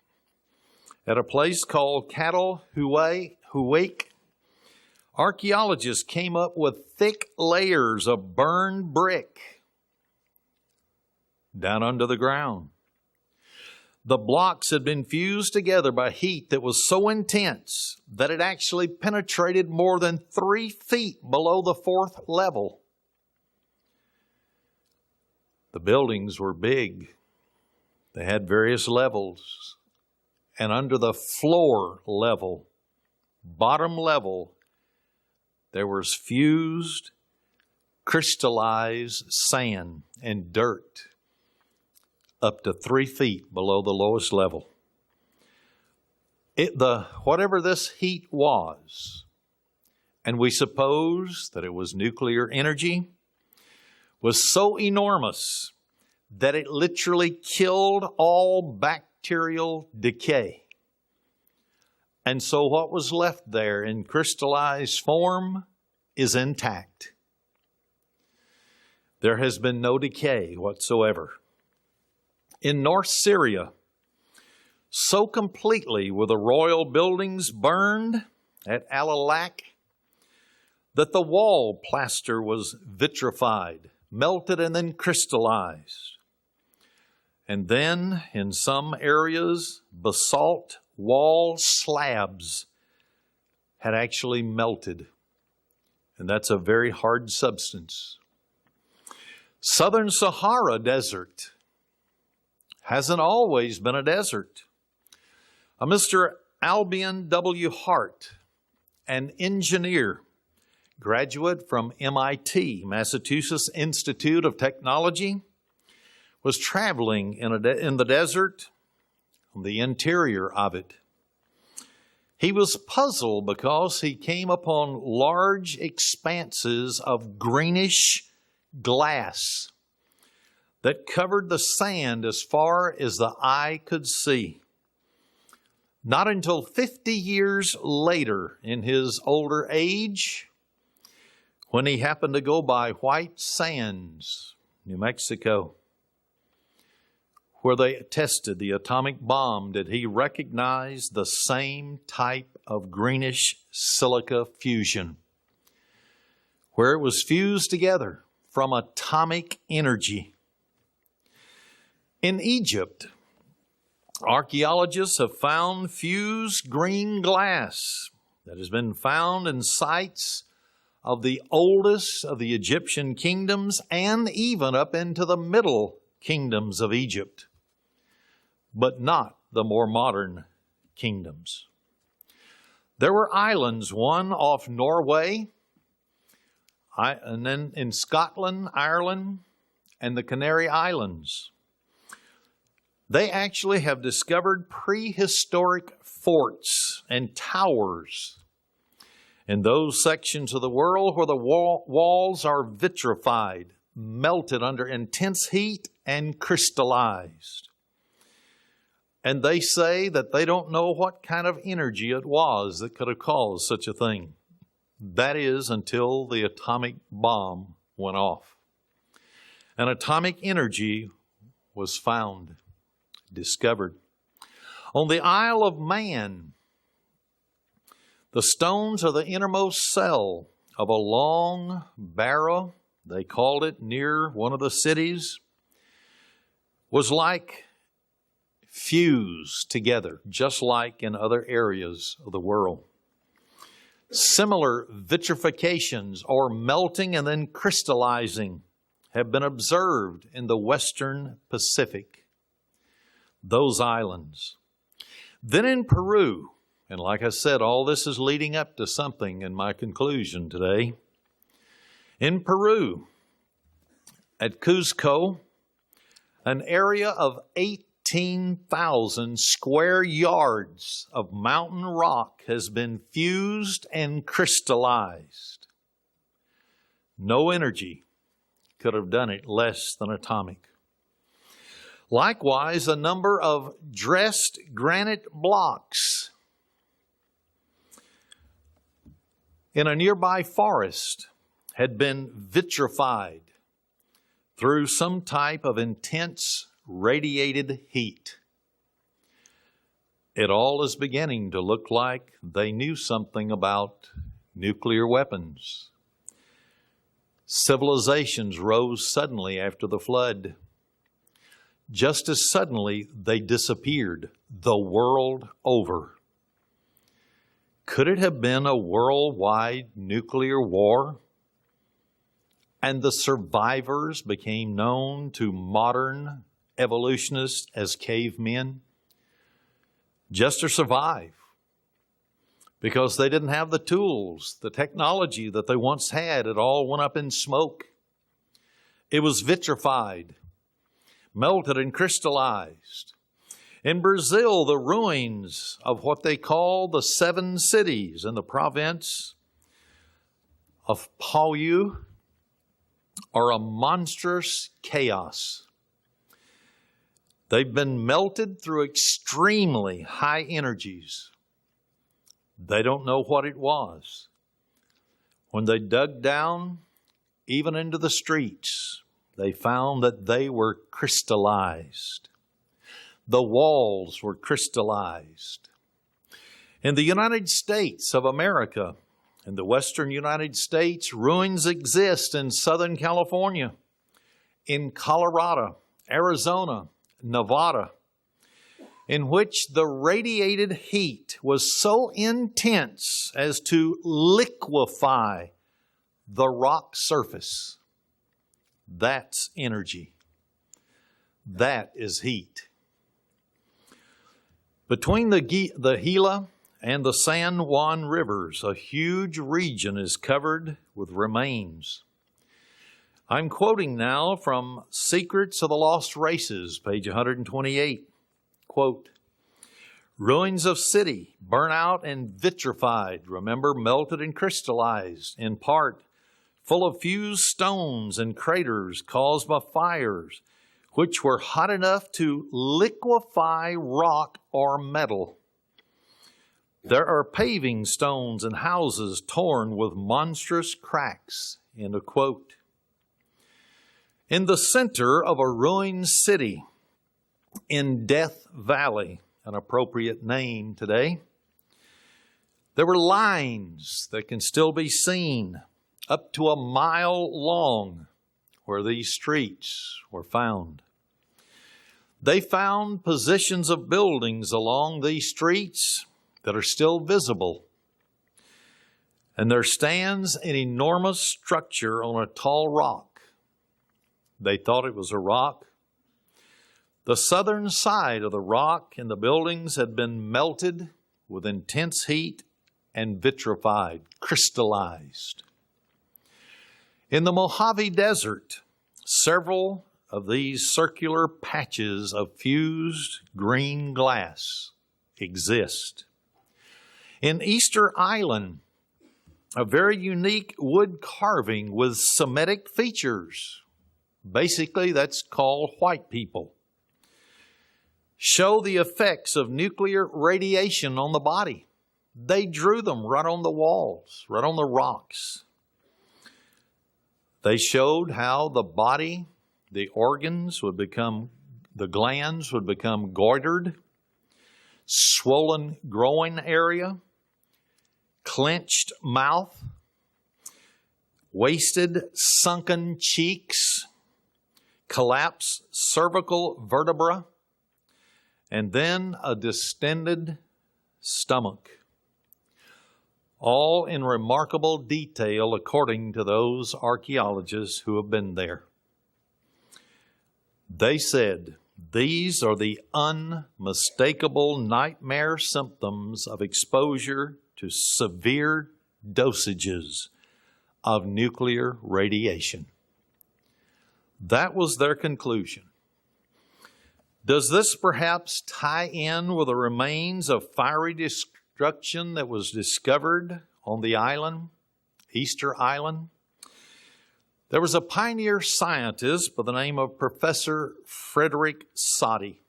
at a place called Katal Huveyk, archaeologists came up with thick layers of burned brick down under the ground. The blocks had been fused together by heat that was so intense that it actually penetrated more than 3 feet below the 4th level. The buildings were big. They had various levels. And under the floor level, bottom level, there was fused, crystallized sand and dirt up to 3 feet below the lowest level. Whatever this heat was, and we suppose that it was nuclear energy, was so enormous that it literally killed all bacterial decay. And so what was left there in crystallized form is intact. There has been no decay whatsoever. In North Syria, so completely were the royal buildings burned at Al-Alaq that the wall plaster was vitrified, melted, and then crystallized. And then, in some areas, basalt wall slabs had actually melted. And that's a very hard substance. Southern Sahara Desert hasn't always been a desert. Mr. Albion W. Hart, an engineer, graduate from MIT, Massachusetts Institute of Technology, was traveling in the desert, the interior of it. He was puzzled because he came upon large expanses of greenish glass that covered the sand as far as the eye could see. Not until 50 years later, in his older age, when he happened to go by White Sands, New Mexico, where they tested the atomic bomb, did he recognize the same type of greenish silica fusion, where it was fused together from atomic energy. In Egypt, archaeologists have found fused green glass that has been found in sites of the oldest of the Egyptian kingdoms and even up into the middle kingdoms of Egypt, but not the more modern kingdoms. There were islands, one off Norway, and then in Scotland, Ireland, and the Canary Islands. They actually have discovered prehistoric forts and towers in those sections of the world where the walls are vitrified, melted under intense heat, and crystallized. And they say that they don't know what kind of energy it was that could have caused such a thing. That is, until the atomic bomb went off. And atomic energy was found, discovered. On the Isle of Man, the stones of the innermost cell of a long barrow, they called it, near one of the cities, was like fused together, just like in other areas of the world. Similar vitrifications or melting and then crystallizing have been observed in the Western Pacific, those islands. Then in Peru, and like I said, all this is leading up to something in my conclusion today. In Peru, at Cuzco, an area of 18,000 square yards of mountain rock has been fused and crystallized. No energy could have done it less than atomic. Likewise, a number of dressed granite blocks in a nearby forest had been vitrified through some type of intense radiated heat. It all is beginning to look like they knew something about nuclear weapons. Civilizations rose suddenly after the flood. Just as suddenly they disappeared the world over. Could it have been a worldwide nuclear war? And the survivors became known to modern evolutionists as cavemen? Just to survive. Because they didn't have the tools, the technology that they once had. It all went up in smoke. It was vitrified. melted and crystallized. In Brazil, the ruins of what they call the seven cities in the province of Piauí are a monstrous chaos. They've been melted through extremely high energies. They don't know what it was. When they dug down, even into the streets, they found that they were crystallized. The walls were crystallized. In the United States of America, in the western United States, ruins exist in Southern California, in Colorado, Arizona, Nevada, in which the radiated heat was so intense as to liquefy the rock surface. That's energy. That is heat. Between the Gila and the San Juan rivers, a huge region is covered with remains. I'm quoting now from Secrets of the Lost Races, page 128. Quote, ruins of city, burnt out and vitrified, remember, melted and crystallized, in part, full of fused stones and craters caused by fires, which were hot enough to liquefy rock or metal. There are paving stones and houses torn with monstrous cracks, end of quote. In the center of a ruined city, in Death Valley, an appropriate name today, there were lines that can still be seen up to a mile long where these streets were found. They found positions of buildings along these streets that are still visible. And there stands an enormous structure on a tall rock. They thought it was a rock. The southern side of the rock and the buildings had been melted with intense heat and vitrified, crystallized. In the Mojave Desert, several of these circular patches of fused green glass exist. In Easter Island, a very unique wood carving with Semitic features, basically that's called white people, show the effects of nuclear radiation on the body. They drew them right on the walls, right on the rocks. They showed how the body, the organs would become, the glands would become goitered, swollen groin area, clenched mouth, wasted sunken cheeks, collapsed cervical vertebra, and then a distended stomach. All in remarkable detail according to those archaeologists who have been there. They said, these are the unmistakable nightmare symptoms of exposure to severe dosages of nuclear radiation. That was their conclusion. Does this perhaps tie in with the remains of fiery destruction that was discovered on the island, Easter Island? There was a pioneer scientist by the name of Professor Frederick Soddy.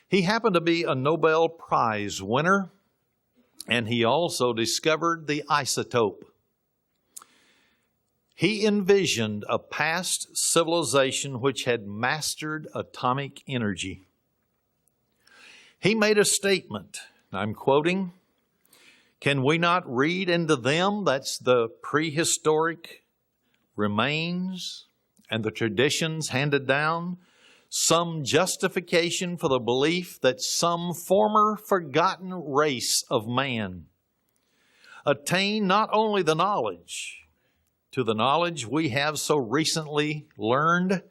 He happened to be a Nobel Prize winner, and he also discovered the isotope. He envisioned a past civilization which had mastered atomic energy. He made a statement, I'm quoting, "Can we not read into them," that's the prehistoric remains and the traditions handed down, "some justification for the belief that some former forgotten race of man attained not only the knowledge we have so recently learned,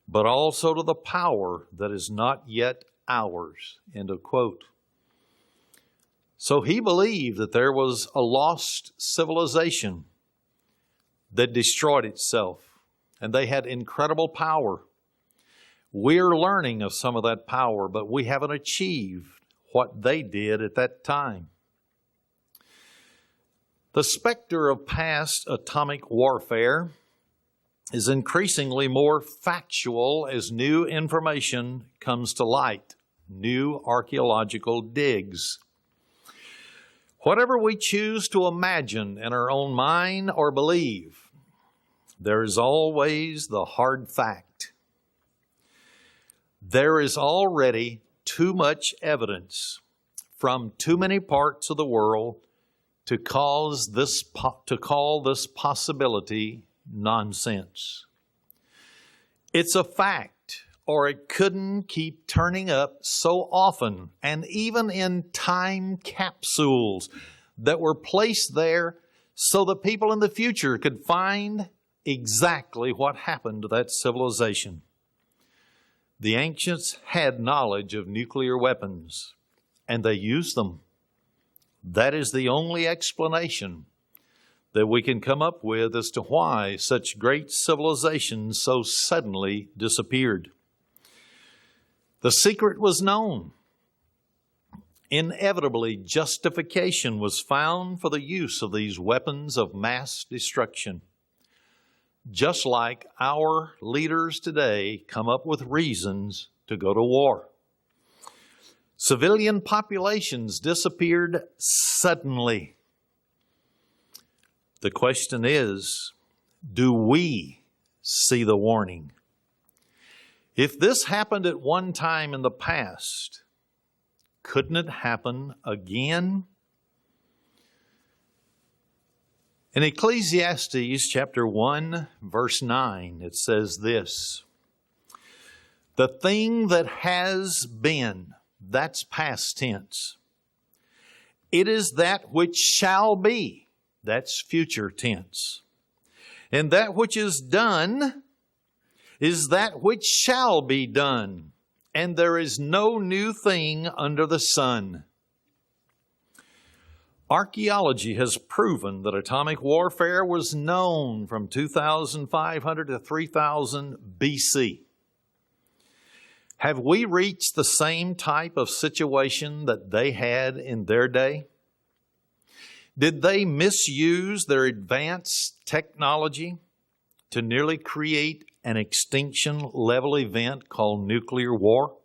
but also to the power that is not yet ours," end of quote. So he believed that there was a lost civilization that destroyed itself, and they had incredible power. We're learning of some of that power, but we haven't achieved what they did at that time. The specter of past atomic warfare is increasingly more factual as new information comes to light, new archaeological digs. Whatever we choose to imagine in our own mind or believe, there is always the hard fact. There is already too much evidence from too many parts of the world to call this possibility nonsense. It's a fact, or it couldn't keep turning up so often, and even in time capsules that were placed there so that people in the future could find exactly what happened to that civilization. The ancients had knowledge of nuclear weapons, and they used them. That is the only explanation that we can come up with as to why such great civilizations so suddenly disappeared. The secret was known. Inevitably, justification was found for the use of these weapons of mass destruction. Just like our leaders today come up with reasons to go to war. Civilian populations disappeared suddenly. The question is, do we see the warning? If this happened at one time in the past, couldn't it happen again? In Ecclesiastes chapter 1, verse 9, it says this, "The thing that has been," that's past tense. "It is that which shall be," that's future tense. "And that which is done is that which shall be done. And there is no new thing under the sun." Archaeology has proven that atomic warfare was known from 2500 to 3000 BC. Have we reached the same type of situation that they had in their day? Did they misuse their advanced technology to nearly create an extinction-level event called nuclear war?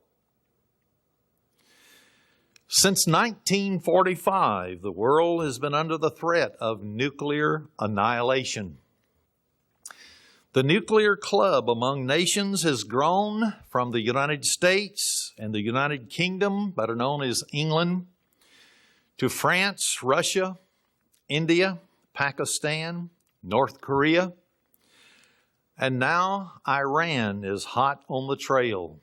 Since 1945, the world has been under the threat of nuclear annihilation. The nuclear club among nations has grown from the United States and the United Kingdom, better known as England, to France, Russia, India, Pakistan, North Korea, and now Iran is hot on the trail.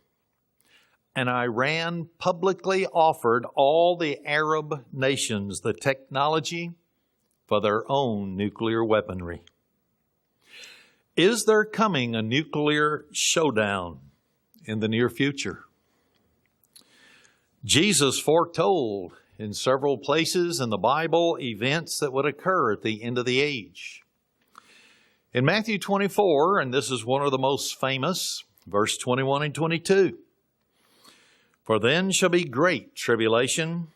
And Iran publicly offered all the Arab nations the technology for their own nuclear weaponry. Is there coming a nuclear showdown in the near future? Jesus foretold in several places in the Bible events that would occur at the end of the age. In Matthew 24, and this is one of the most famous, verse 21 and 22, "For then shall be great tribulation,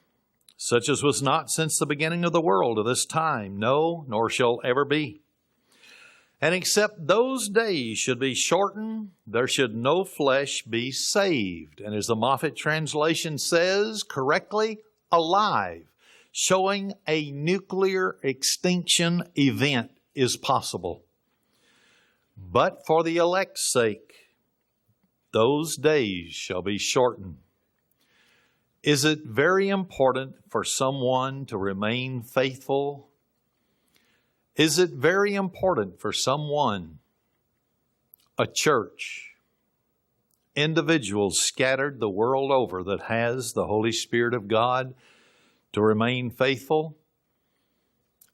such as was not since the beginning of the world to this time, no, nor shall ever be. And except those days should be shortened, there should no flesh be saved." And as the Moffat translation says correctly, alive, showing a nuclear extinction event is possible. "But for the elect's sake, those days shall be shortened." Is it very important for someone to remain faithful? Is it very important for someone, a church, individuals scattered the world over that has the Holy Spirit of God to remain faithful?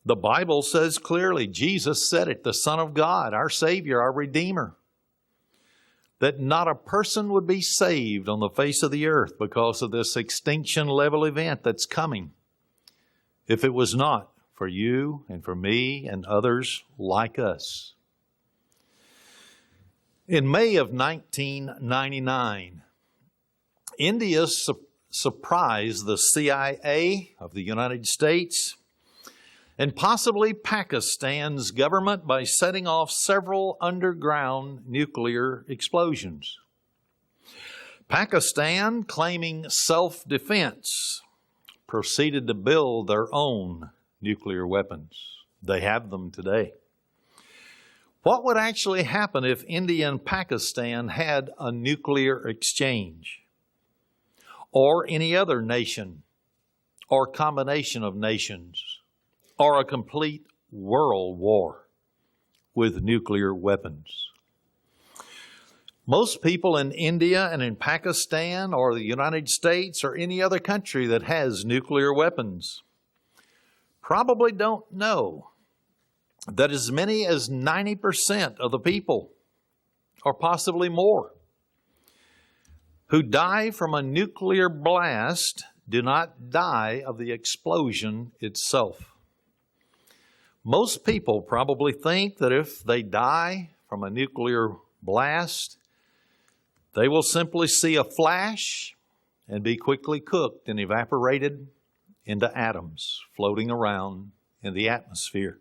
The Bible says clearly, Jesus said it, the Son of God, our Savior, our Redeemer, that not a person would be saved on the face of the earth because of this extinction level event that's coming if it was not for you and for me and others like us. In May of 1999, India surprised the CIA of the United States and possibly Pakistan's government by setting off several underground nuclear explosions. Pakistan, claiming self-defense, proceeded to build their own nuclear weapons. They have them today. What would actually happen if India and Pakistan had a nuclear exchange, or any other nation, or combination of nations, or a complete world war with nuclear weapons? Most people in India and in Pakistan or the United States or any other country that has nuclear weapons probably don't know that as many as 90% of the people, or possibly more, who die from a nuclear blast do not die of the explosion itself. Most people probably think that if they die from a nuclear blast, they will simply see a flash and be quickly cooked and evaporated into atoms floating around in the atmosphere.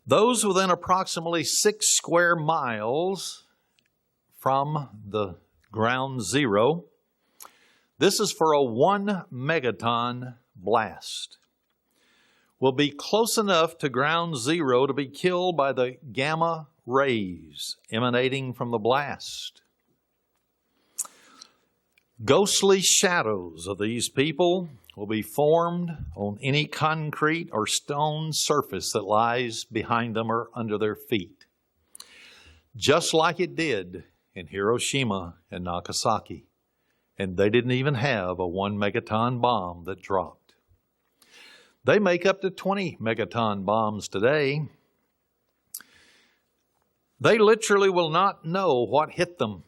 Those within approximately 6 square miles from the ground zero, this is for a 1 megaton blast, will be close enough to ground zero to be killed by the gamma rays emanating from the blast. Ghostly shadows of these people will be formed on any concrete or stone surface that lies behind them or under their feet, just like it did in Hiroshima and Nagasaki. And they didn't even have a 1 megaton bomb that dropped. They make up to 20 megaton bombs today. They literally will not know what hit them,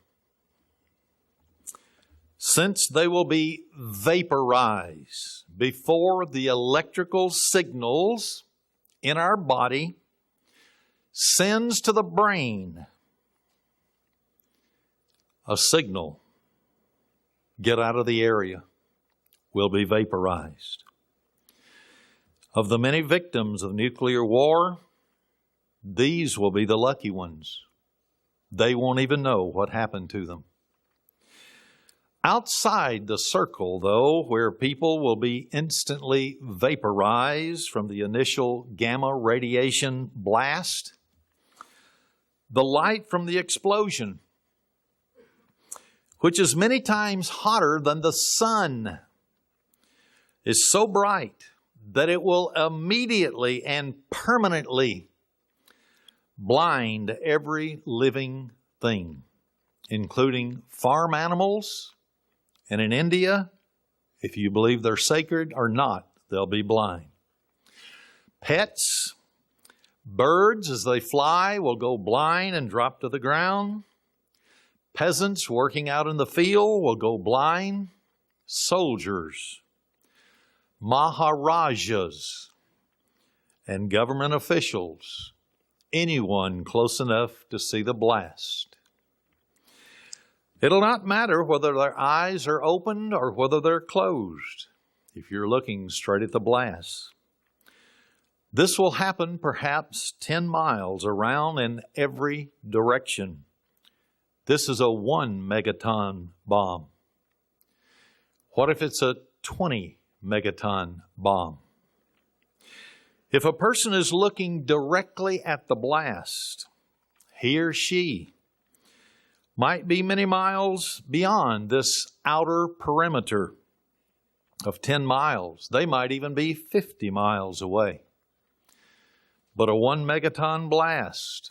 since they will be vaporized before the electrical signals in our body sends to the brain a signal, get out of the area, will be vaporized. Of the many victims of nuclear war, these will be the lucky ones. They won't even know what happened to them. Outside the circle, though, where people will be instantly vaporized from the initial gamma radiation blast, the light from the explosion, which is many times hotter than the sun, is so bright that it will immediately and permanently blind every living thing, including farm animals. And in India, if you believe they're sacred or not, they'll be blind. Pets, birds as they fly will go blind and drop to the ground. Peasants working out in the field will go blind. Soldiers, maharajas, and government officials, anyone close enough to see the blast. It'll not matter whether their eyes are opened or whether they're closed if you're looking straight at the blast. This will happen perhaps 10 miles around in every direction. This is a 1 megaton bomb. What if it's a 20 megaton bomb? If a person is looking directly at the blast, he or she might be many miles beyond this outer perimeter of 10 miles. They might even be 50 miles away. But a 1 megaton blast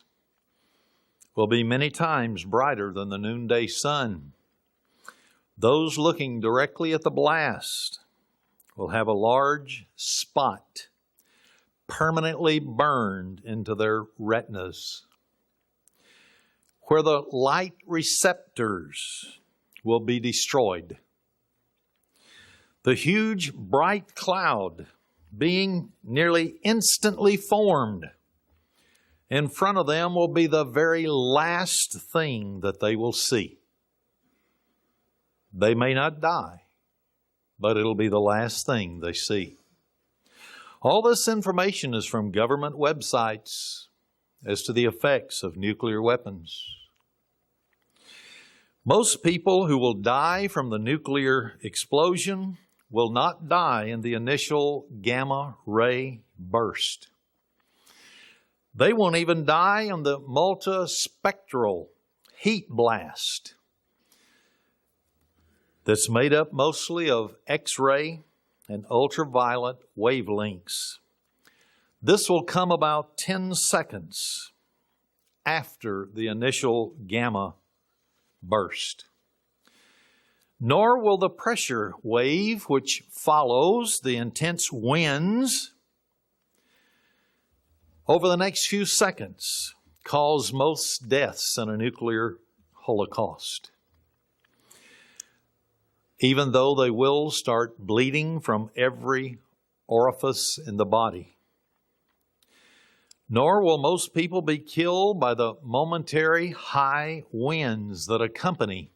will be many times brighter than the noonday sun. Those looking directly at the blast will have a large spot permanently burned into their retinas, where the light receptors will be destroyed. The huge bright cloud being nearly instantly formed In front of them will be the very last thing that they will see. They may not die, but it'll be the last thing they see. All this information is from government websites as to the effects of nuclear weapons. Most people who will die from the nuclear explosion will not die in the initial gamma ray burst. They won't even die in the multispectral heat blast that's made up mostly of X-ray and ultraviolet wavelengths. This will come about 10 seconds after the initial gamma burst. Nor will the pressure wave, which follows the intense winds over the next few seconds, cause most deaths in a nuclear holocaust. Even though they will start bleeding from every orifice in the body. Nor will most people be killed by the momentary high winds that accompany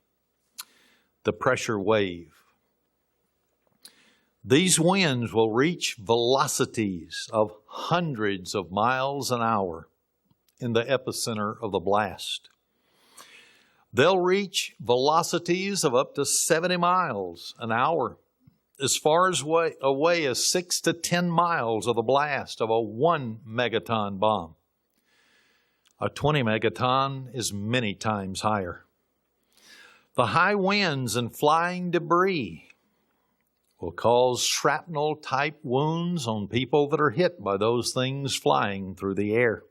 the pressure wave. These winds will reach velocities of hundreds of miles an hour in the epicenter of the blast. They'll reach velocities of up to 70 miles an hour, as far away as 6 to 10 miles of the blast of a 1 megaton bomb. A 20 megaton is many times higher. The high winds and flying debris will cause shrapnel-type wounds on people that are hit by those things flying through the air.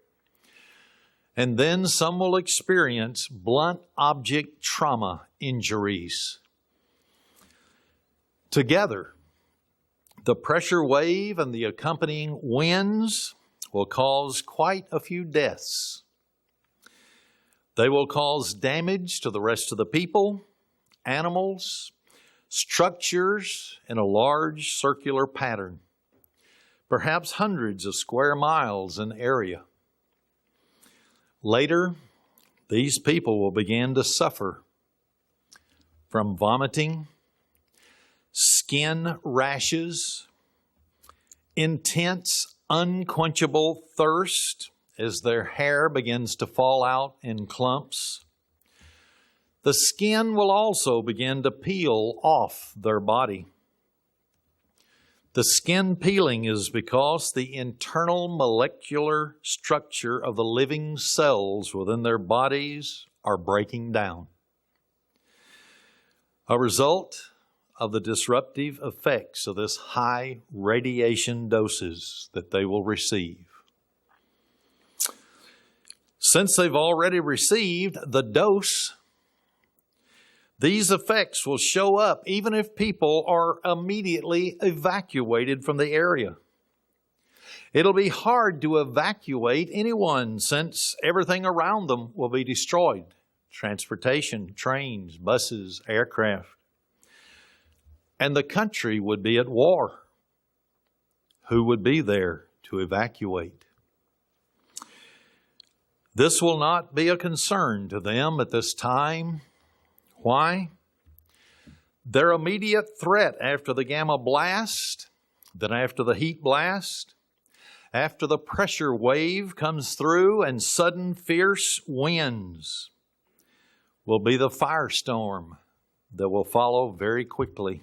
And then some will experience blunt object trauma injuries. Together, the pressure wave and the accompanying winds will cause quite a few deaths. They will cause damage to the rest of the people, animals, structures in a large circular pattern, perhaps hundreds of square miles in area. Later, these people will begin to suffer from vomiting, skin rashes, intense, unquenchable thirst as their hair begins to fall out in clumps. The skin will also begin to peel off their body. The skin peeling is because the internal molecular structure of the living cells within their bodies are breaking down. A result of the disruptive effects of this high radiation doses that they will receive. Since they've already received the dose, these effects will show up even if people are immediately evacuated from the area. It'll be hard to evacuate anyone since everything around them will be destroyed. Transportation, trains, buses, aircraft. And the country would be at war. Who would be there to evacuate? This will not be a concern to them at this time. Why? Their immediate threat after the gamma blast, then after the heat blast, after the pressure wave comes through and sudden fierce winds, will be the firestorm that will follow very quickly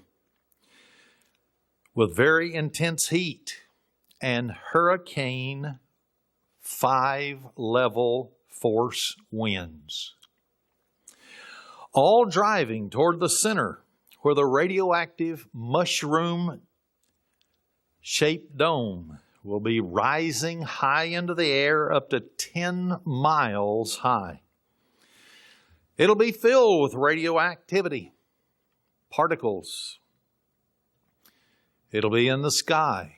with very intense heat and Hurricane 5-level force winds, all driving toward the center where the radioactive mushroom-shaped dome will be rising high into the air up to 10 miles high. It'll be filled with radioactivity, particles. It'll be in the sky,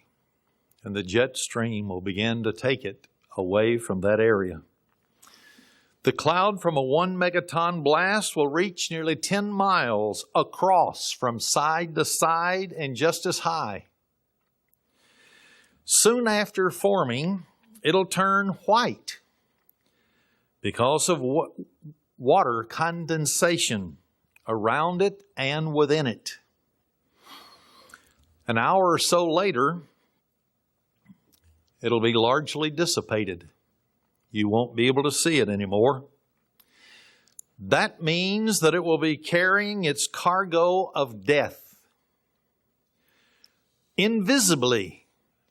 and the jet stream will begin to take it away from that area. The cloud from a 1 megaton blast will reach nearly 10 miles across from side to side and just as high. Soon after forming, it'll turn white because of water condensation around it and within it. An hour or so later, it'll be largely dissipated. You won't be able to see it anymore. That means that it will be carrying its cargo of death invisibly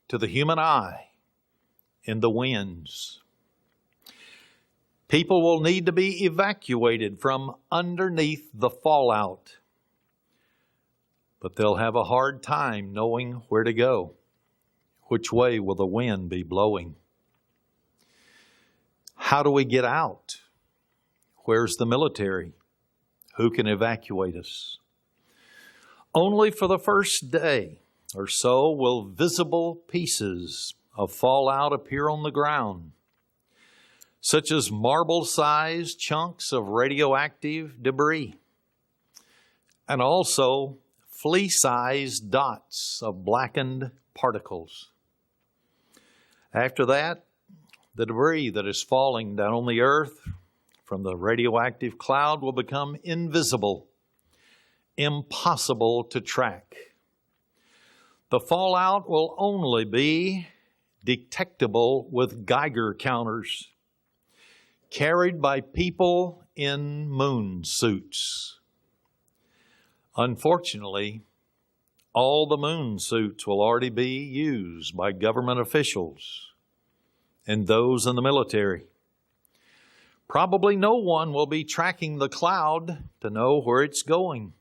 to the human eye in the winds. People will need to be evacuated from underneath the fallout, but they'll have a hard time knowing where to go. Which way will the wind be blowing? How do we get out? Where's the military? Who can evacuate us? Only for the first day or so will visible pieces of fallout appear on the ground, such as marble-sized chunks of radioactive debris, and also flea-sized dots of blackened particles. After that, the debris that is falling down on the earth from the radioactive cloud will become invisible, impossible to track. The fallout will only be detectable with Geiger counters carried by people in moon suits. Unfortunately, all the moon suits will already be used by government officials and those in the military. Probably no one will be tracking the cloud to know where it's going.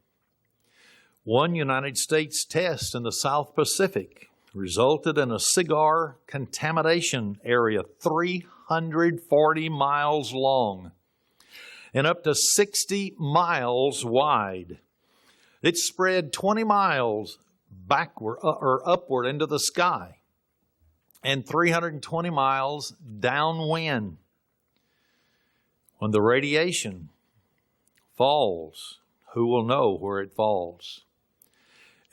One United States test in the South Pacific resulted in a cigar contamination area 340 miles long and up to 60 miles wide. It spread 20 miles backward or upward into the sky and 320 miles downwind. When the radiation falls, who will know where it falls?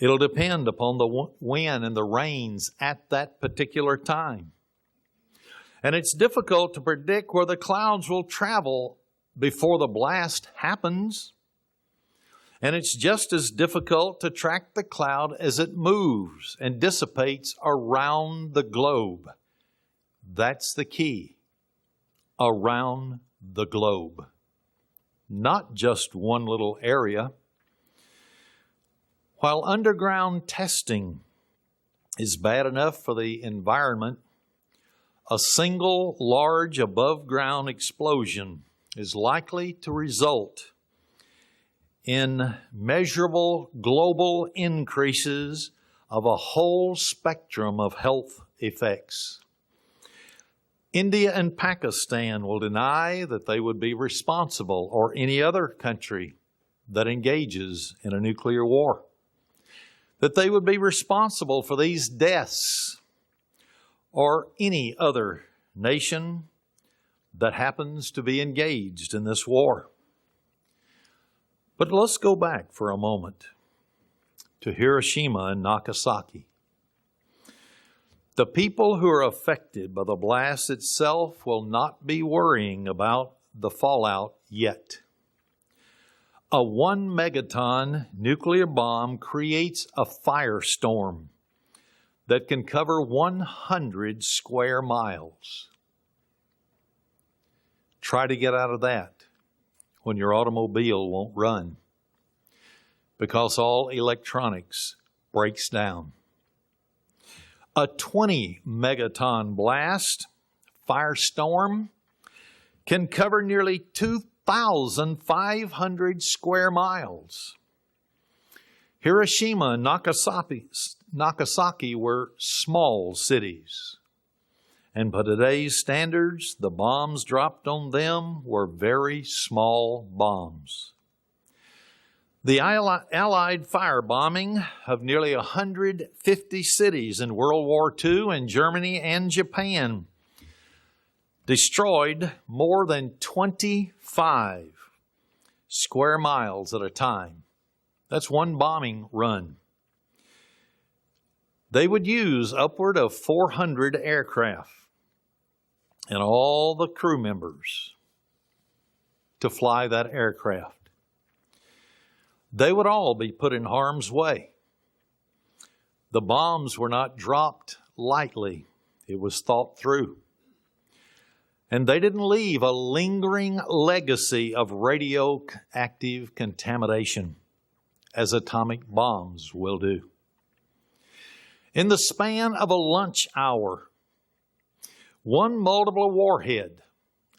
It'll depend upon the wind and the rains at that particular time. And it's difficult to predict where the clouds will travel before the blast happens. And it's just as difficult to track the cloud as it moves and dissipates around the globe. That's the key. Around the globe. Not just one little area. While underground testing is bad enough for the environment, a single large above-ground explosion is likely to result in measurable global increases of a whole spectrum of health effects. India and Pakistan will deny that they would be responsible, or any other country that engages in a nuclear war, that they would be responsible for these deaths, or any other nation that happens to be engaged in this war. But let's go back for a moment to Hiroshima and Nagasaki. The people who are affected by the blast itself will not be worrying about the fallout yet. A 1 megaton nuclear bomb creates a firestorm that can cover 100 square miles. Try to get out of that when your automobile won't run because all electronics breaks down. A 20 megaton blast, firestorm, can cover nearly 2,500 square miles. Hiroshima and Nagasaki were small cities. And by today's standards, the bombs dropped on them were very small bombs. The Allied firebombing of nearly 150 cities in World War II in Germany and Japan destroyed more than 25 square miles at a time. That's one bombing run. They would use upward of 400 aircraft and all the crew members to fly that aircraft. They would all be put in harm's way. The bombs were not dropped lightly. It was thought through. And they didn't leave a lingering legacy of radioactive contamination, as atomic bombs will do. In the span of a lunch hour, one multiple warhead,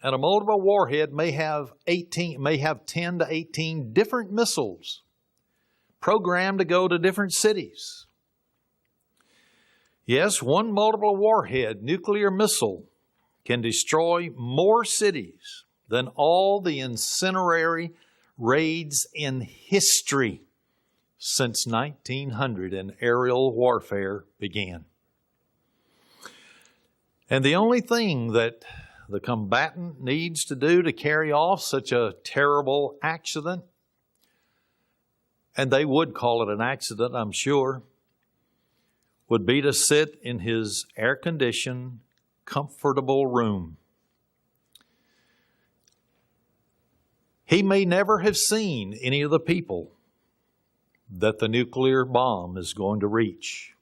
and a multiple warhead may have 10 to 18 different missiles programmed to go to different cities. Yes, one multiple warhead nuclear missile can destroy more cities than all the incendiary raids in history since 1900 and aerial warfare began. And the only thing that the combatant needs to do to carry off such a terrible accident, and they would call it an accident, I'm sure, would be to sit in his air-conditioned, comfortable room. He may never have seen any of the people that the nuclear bomb is going to reach.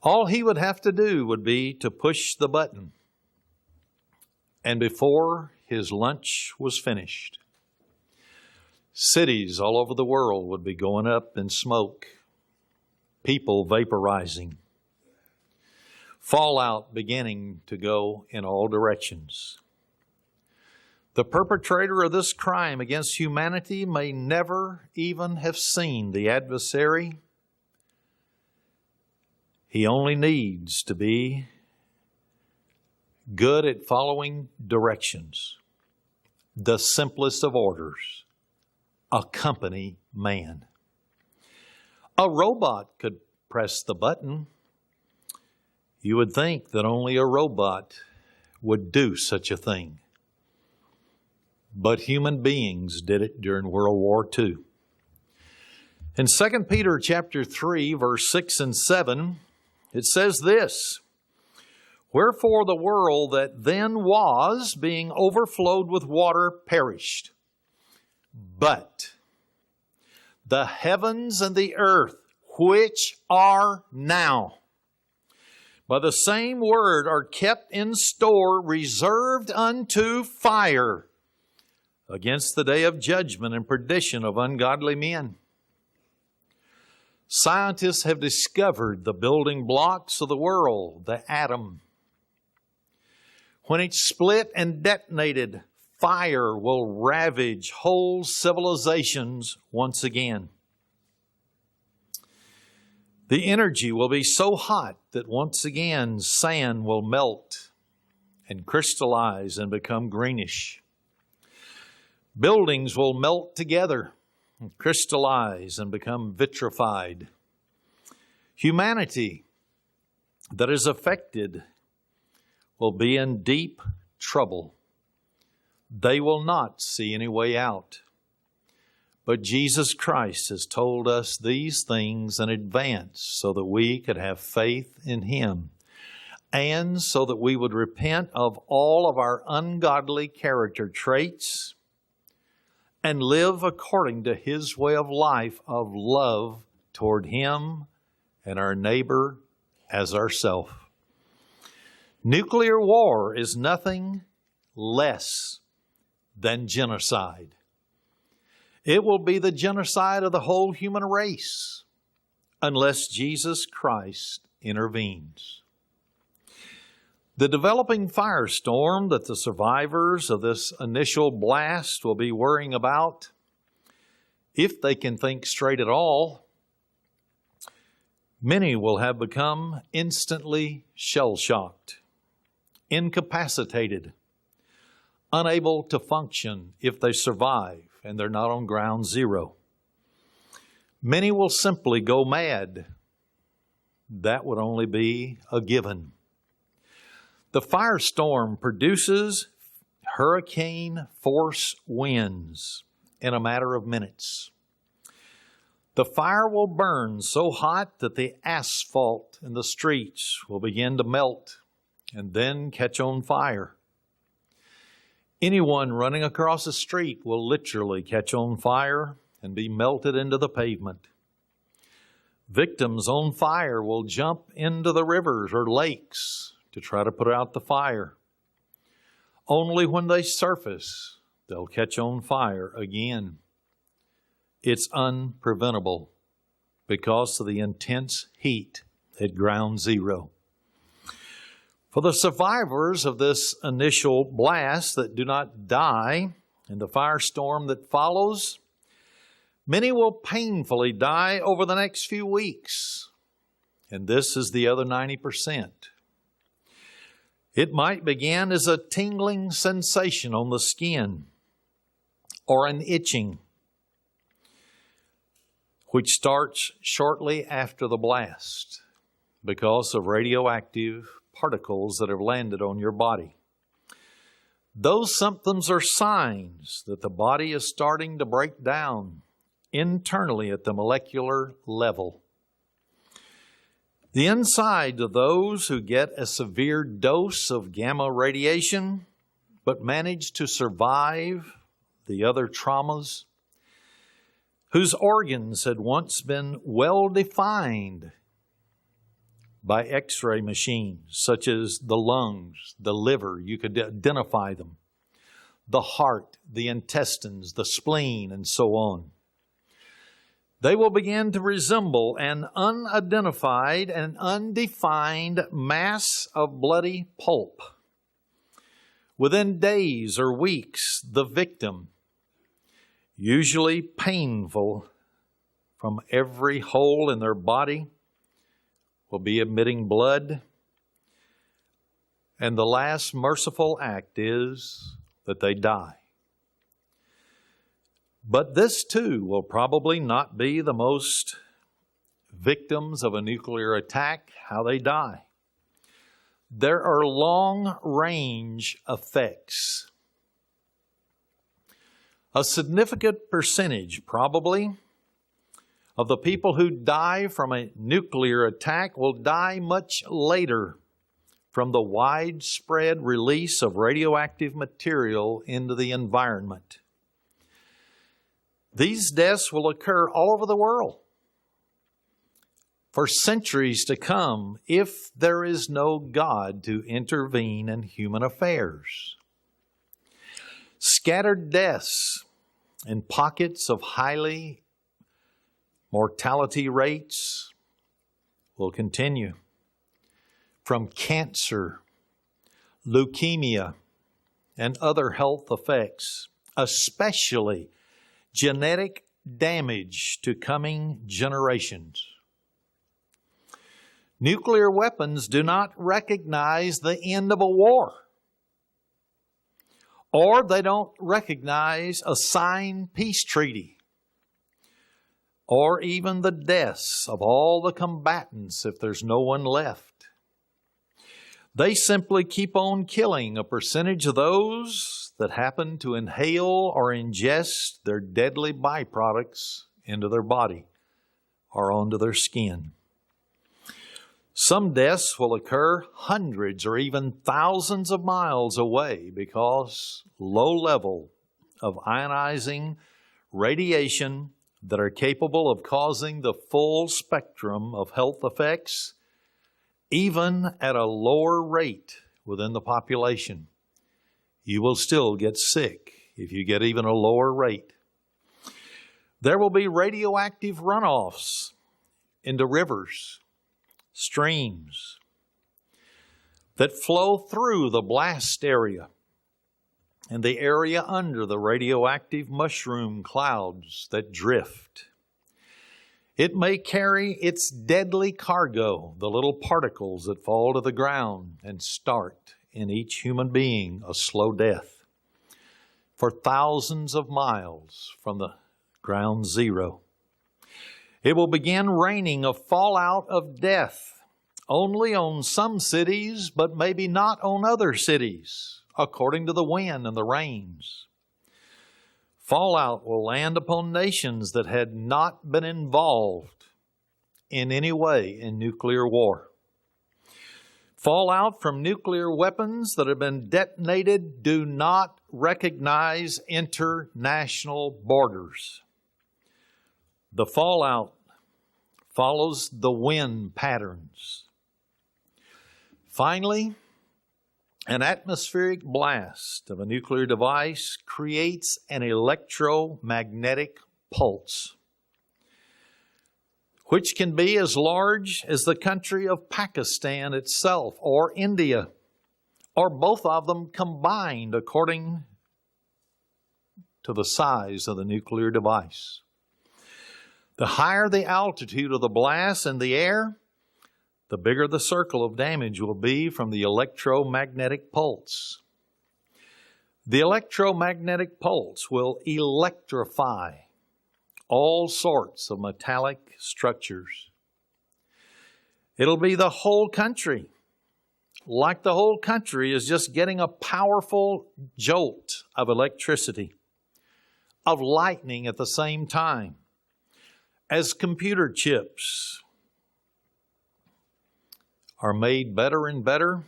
All he would have to do would be to push the button. And before his lunch was finished, cities all over the world would be going up in smoke, people vaporizing, fallout beginning to go in all directions. The perpetrator of this crime against humanity may never even have seen the adversary. He only needs to be good at following directions. The simplest of orders: accompany man. A robot could press the button. You would think that only a robot would do such a thing. But human beings did it during World War II. In 2 Peter chapter 3, verse 6 and 7, it says this: "Wherefore the world that then was, being overflowed with water, perished. But the heavens and the earth, which are now, by the same word are kept in store, reserved unto fire, against the day of judgment and perdition of ungodly men." Scientists have discovered the building blocks of the world, the atom. When it's split and detonated, fire will ravage whole civilizations once again. The energy will be so hot that once again sand will melt and crystallize and become greenish. Buildings will melt together and crystallize and become vitrified. Humanity that is affected will be in deep trouble. They will not see any way out. But Jesus Christ has told us these things in advance so that we could have faith in Him, and so that we would repent of all of our ungodly character traits and live according to His way of life of love toward Him and our neighbor as ourselves. Nuclear war is nothing less than genocide. It will be the genocide of the whole human race unless Jesus Christ intervenes. The developing firestorm that the survivors of this initial blast will be worrying about, if they can think straight at all, many will have become instantly shell-shocked, incapacitated, unable to function if they survive and they're not on ground zero. Many will simply go mad. That would only be a given. The firestorm produces hurricane force winds in a matter of minutes. The fire will burn so hot that the asphalt in the streets will begin to melt and then catch on fire. Anyone running across the street will literally catch on fire and be melted into the pavement. Victims on fire will jump into the rivers or lakes to try to put out the fire. Only when they surface, they'll catch on fire again. It's unpreventable because of the intense heat at ground zero. For the survivors of this initial blast that do not die in the firestorm that follows, many will painfully die over the next few weeks. And this is the other 90%. It might begin as a tingling sensation on the skin or an itching, which starts shortly after the blast because of radioactive particles that have landed on your body. Those symptoms are signs that the body is starting to break down internally at the molecular level. The inside of those who get a severe dose of gamma radiation but manage to survive the other traumas, whose organs had once been well defined by X-ray machines, such as the lungs, the liver, you could identify them, the heart, the intestines, the spleen, and so on. They will begin to resemble an unidentified and undefined mass of bloody pulp. Within days or weeks, the victim, usually painful from every hole in their body, will be emitting blood. And the last merciful act is that they die. But this too will probably not be the most victims of a nuclear attack, how they die. There are long-range effects. A significant percentage, probably, of the people who die from a nuclear attack will die much later from the widespread release of radioactive material into the environment. These deaths will occur all over the world for centuries to come if there is no God to intervene in human affairs. Scattered deaths in pockets of highly mortality rates will continue from cancer, leukemia, and other health effects, especially genetic damage to coming generations. Nuclear weapons do not recognize the end of a war, or they don't recognize a signed peace treaty, or even the deaths of all the combatants if there's no one left. They simply keep on killing a percentage of those that happen to inhale or ingest their deadly byproducts into their body or onto their skin. Some deaths will occur hundreds or even thousands of miles away because low level of ionizing radiation that are capable of causing the full spectrum of health effects, even at a lower rate within the population. You will still get sick if you get even a lower rate. There will be radioactive runoffs into rivers, streams that flow through the blast area and the area under the radioactive mushroom clouds that drift. It may carry its deadly cargo, the little particles that fall to the ground and start in each human being a slow death for thousands of miles from the ground zero. It will begin raining a fallout of death only on some cities, but maybe not on other cities, according to the wind and the rains. Fallout will land upon nations that had not been involved in any way in nuclear war. Fallout from nuclear weapons that have been detonated do not recognize international borders. The fallout follows the wind patterns. Finally, an atmospheric blast of a nuclear device creates an electromagnetic pulse, which can be as large as the country of Pakistan itself or India, or both of them combined according to the size of the nuclear device. The higher the altitude of the blast in the air, the bigger the circle of damage will be from the electromagnetic pulse. The electromagnetic pulse will electrify all sorts of metallic structures. It'll be the whole country, like the whole country is just getting a powerful jolt of electricity, of lightning at the same time. As computer chips are made better and better,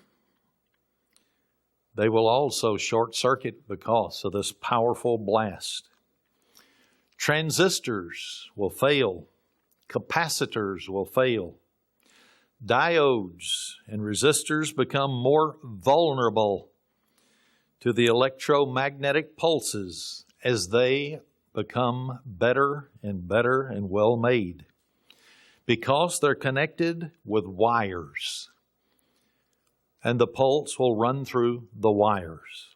they will also short circuit because of this powerful blast. Transistors will fail. Capacitors will fail. Diodes and resistors become more vulnerable to the electromagnetic pulses as they become better and better and well made, because they're connected with wires, and the pulse will run through the wires.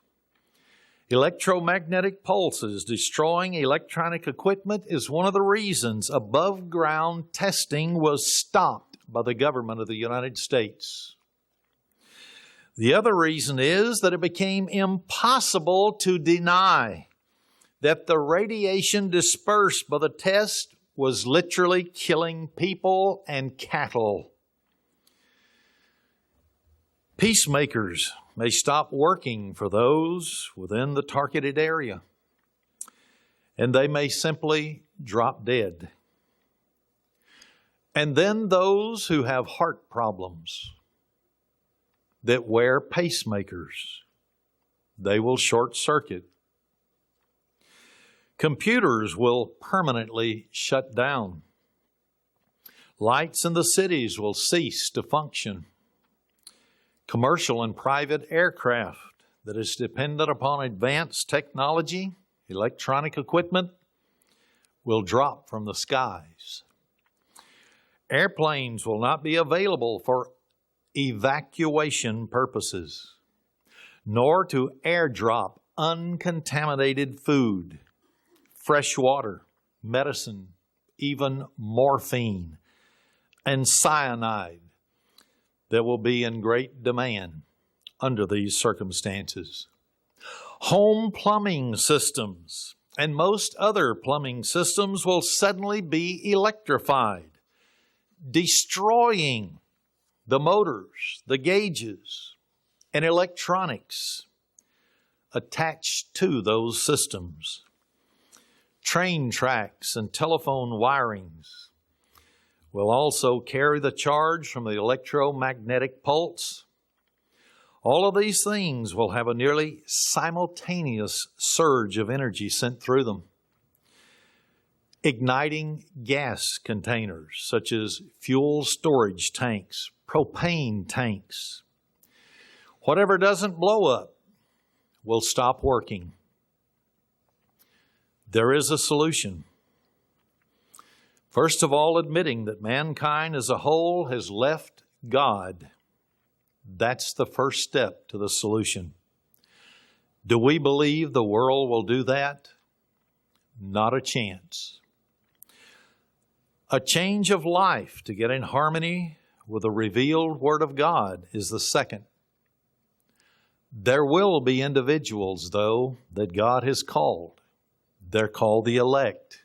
Electromagnetic pulses destroying electronic equipment is one of the reasons above ground testing was stopped by the government of the United States. The other reason is that it became impossible to deny that the radiation dispersed by the test was literally killing people and cattle. Peacemakers may stop working for those within the targeted area, and they may simply drop dead. And then those who have heart problems that wear pacemakers, they will short circuit. Computers will permanently shut down. Lights in the cities will cease to function. Commercial and private aircraft that is dependent upon advanced technology, electronic equipment, will drop from the skies. Airplanes will not be available for evacuation purposes, nor to airdrop uncontaminated food, fresh water, medicine, even morphine and cyanide that will be in great demand under these circumstances. Home plumbing systems and most other plumbing systems will suddenly be electrified, destroying the motors, the gauges, and electronics attached to those systems. Train tracks and telephone wirings will also carry the charge from the electromagnetic pulse. All of these things will have a nearly simultaneous surge of energy sent through them, igniting gas containers such as fuel storage tanks, propane tanks. Whatever doesn't blow up will stop working. There is a solution. First of all, admitting that mankind as a whole has left God. That's the first step to the solution. Do we believe the world will do that? Not a chance. A change of life to get in harmony with the revealed Word of God is the second. There will be individuals, though, that God has called. They're called the elect.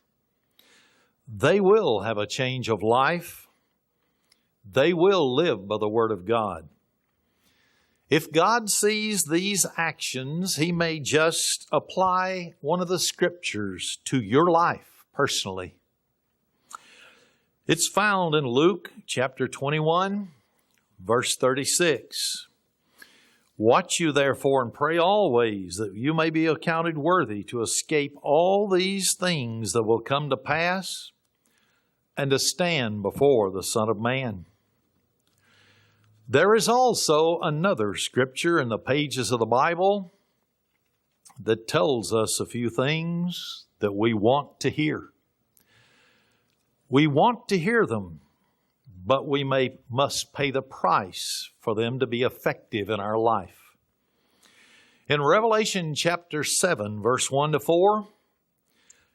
They will have a change of life. They will live by the Word of God. If God sees these actions, He may just apply one of the Scriptures to your life personally. It's found in Luke chapter 21, verse 36. Watch you therefore and pray always, that you may be accounted worthy to escape all these things that will come to pass, and to stand before the Son of Man. There is also another scripture in the pages of the Bible that tells us a few things that we want to hear. We want to hear them, but we must pay the price for them to be effective in our life. In Revelation chapter 7, verse 1 to 4,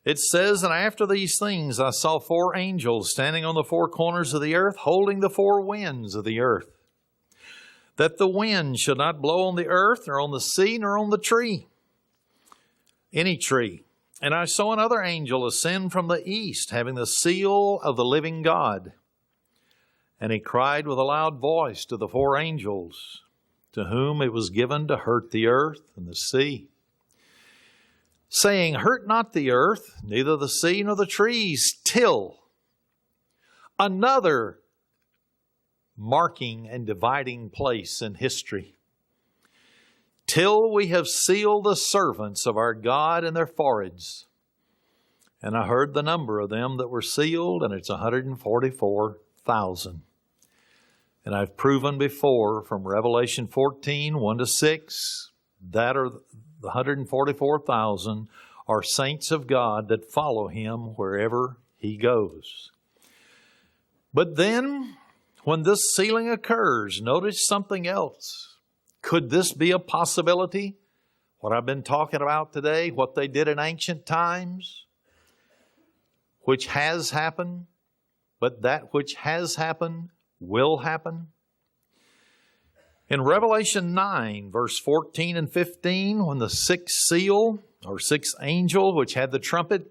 it says, "And after these things I saw 4 angels standing on the 4 corners of the earth, holding the 4 winds of the earth, that the wind should not blow on the earth, nor on the sea, nor on the tree, any tree. And I saw another angel ascend from the east, having the seal of the living God. And he cried with a loud voice to the 4 angels, to whom it was given to hurt the earth and the sea, saying, Hurt not the earth, neither the sea nor the trees, till another marking and dividing place in history, till we have sealed the servants of our God in their foreheads. And I heard the number of them that were sealed, and it's 144,000. And I've proven before from Revelation 14, 1 to 6, that are the 144,000 are saints of God that follow Him wherever He goes. But then, when this sealing occurs, notice something else. Could this be a possibility? What I've been talking about today, what they did in ancient times, which has happened, but that which has happened will happen. In Revelation 9, verse 14 and 15, when the 6th seal, or 6th angel, which had the trumpet,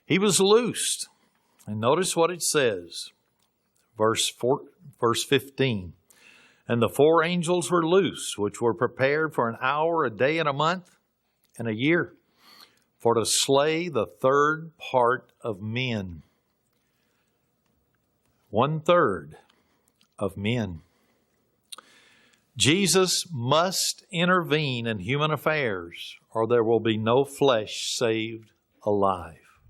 he was loosed. And notice what it says, verse 15. And the 4 angels were loose, which were prepared for an hour, a day, and a month, and a year, for to slay the 1/3 part of men. 1/3 of men. Jesus must intervene in human affairs, or there will be no flesh saved alive.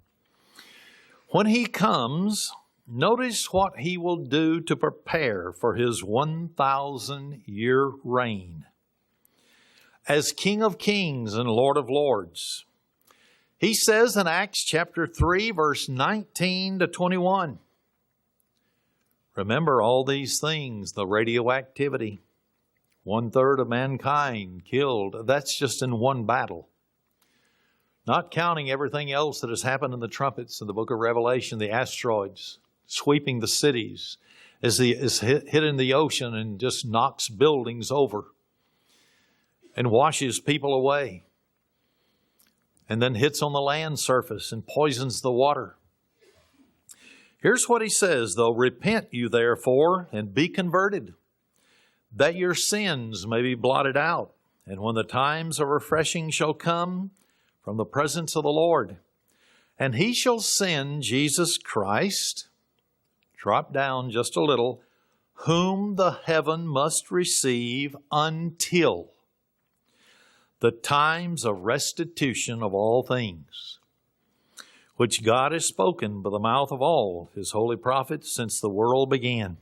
When He comes, notice what He will do to prepare for His 1,000-year reign as King of Kings and Lord of Lords. He says in Acts chapter 3, verse 19 to 21, remember all these things, the radioactivity, 1/3 of mankind killed. That's just in one battle. Not counting everything else that has happened in the trumpets in the book of Revelation, the asteroids sweeping the cities as is hit in the ocean and just knocks buildings over and washes people away, and then hits on the land surface and poisons the water. Here's what He says, though, repent you therefore and be converted, that your sins may be blotted out, and when the times of refreshing shall come from the presence of the Lord, and He shall send Jesus Christ, drop down just a little, whom the heaven must receive until the times of restitution of all things, which God has spoken by the mouth of all His holy prophets since the world began.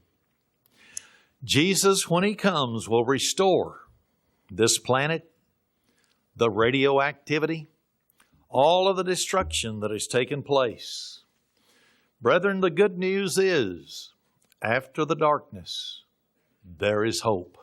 Jesus, when He comes, will restore this planet, the radioactivity, all of the destruction that has taken place. Brethren, the good news is, after the darkness, there is hope.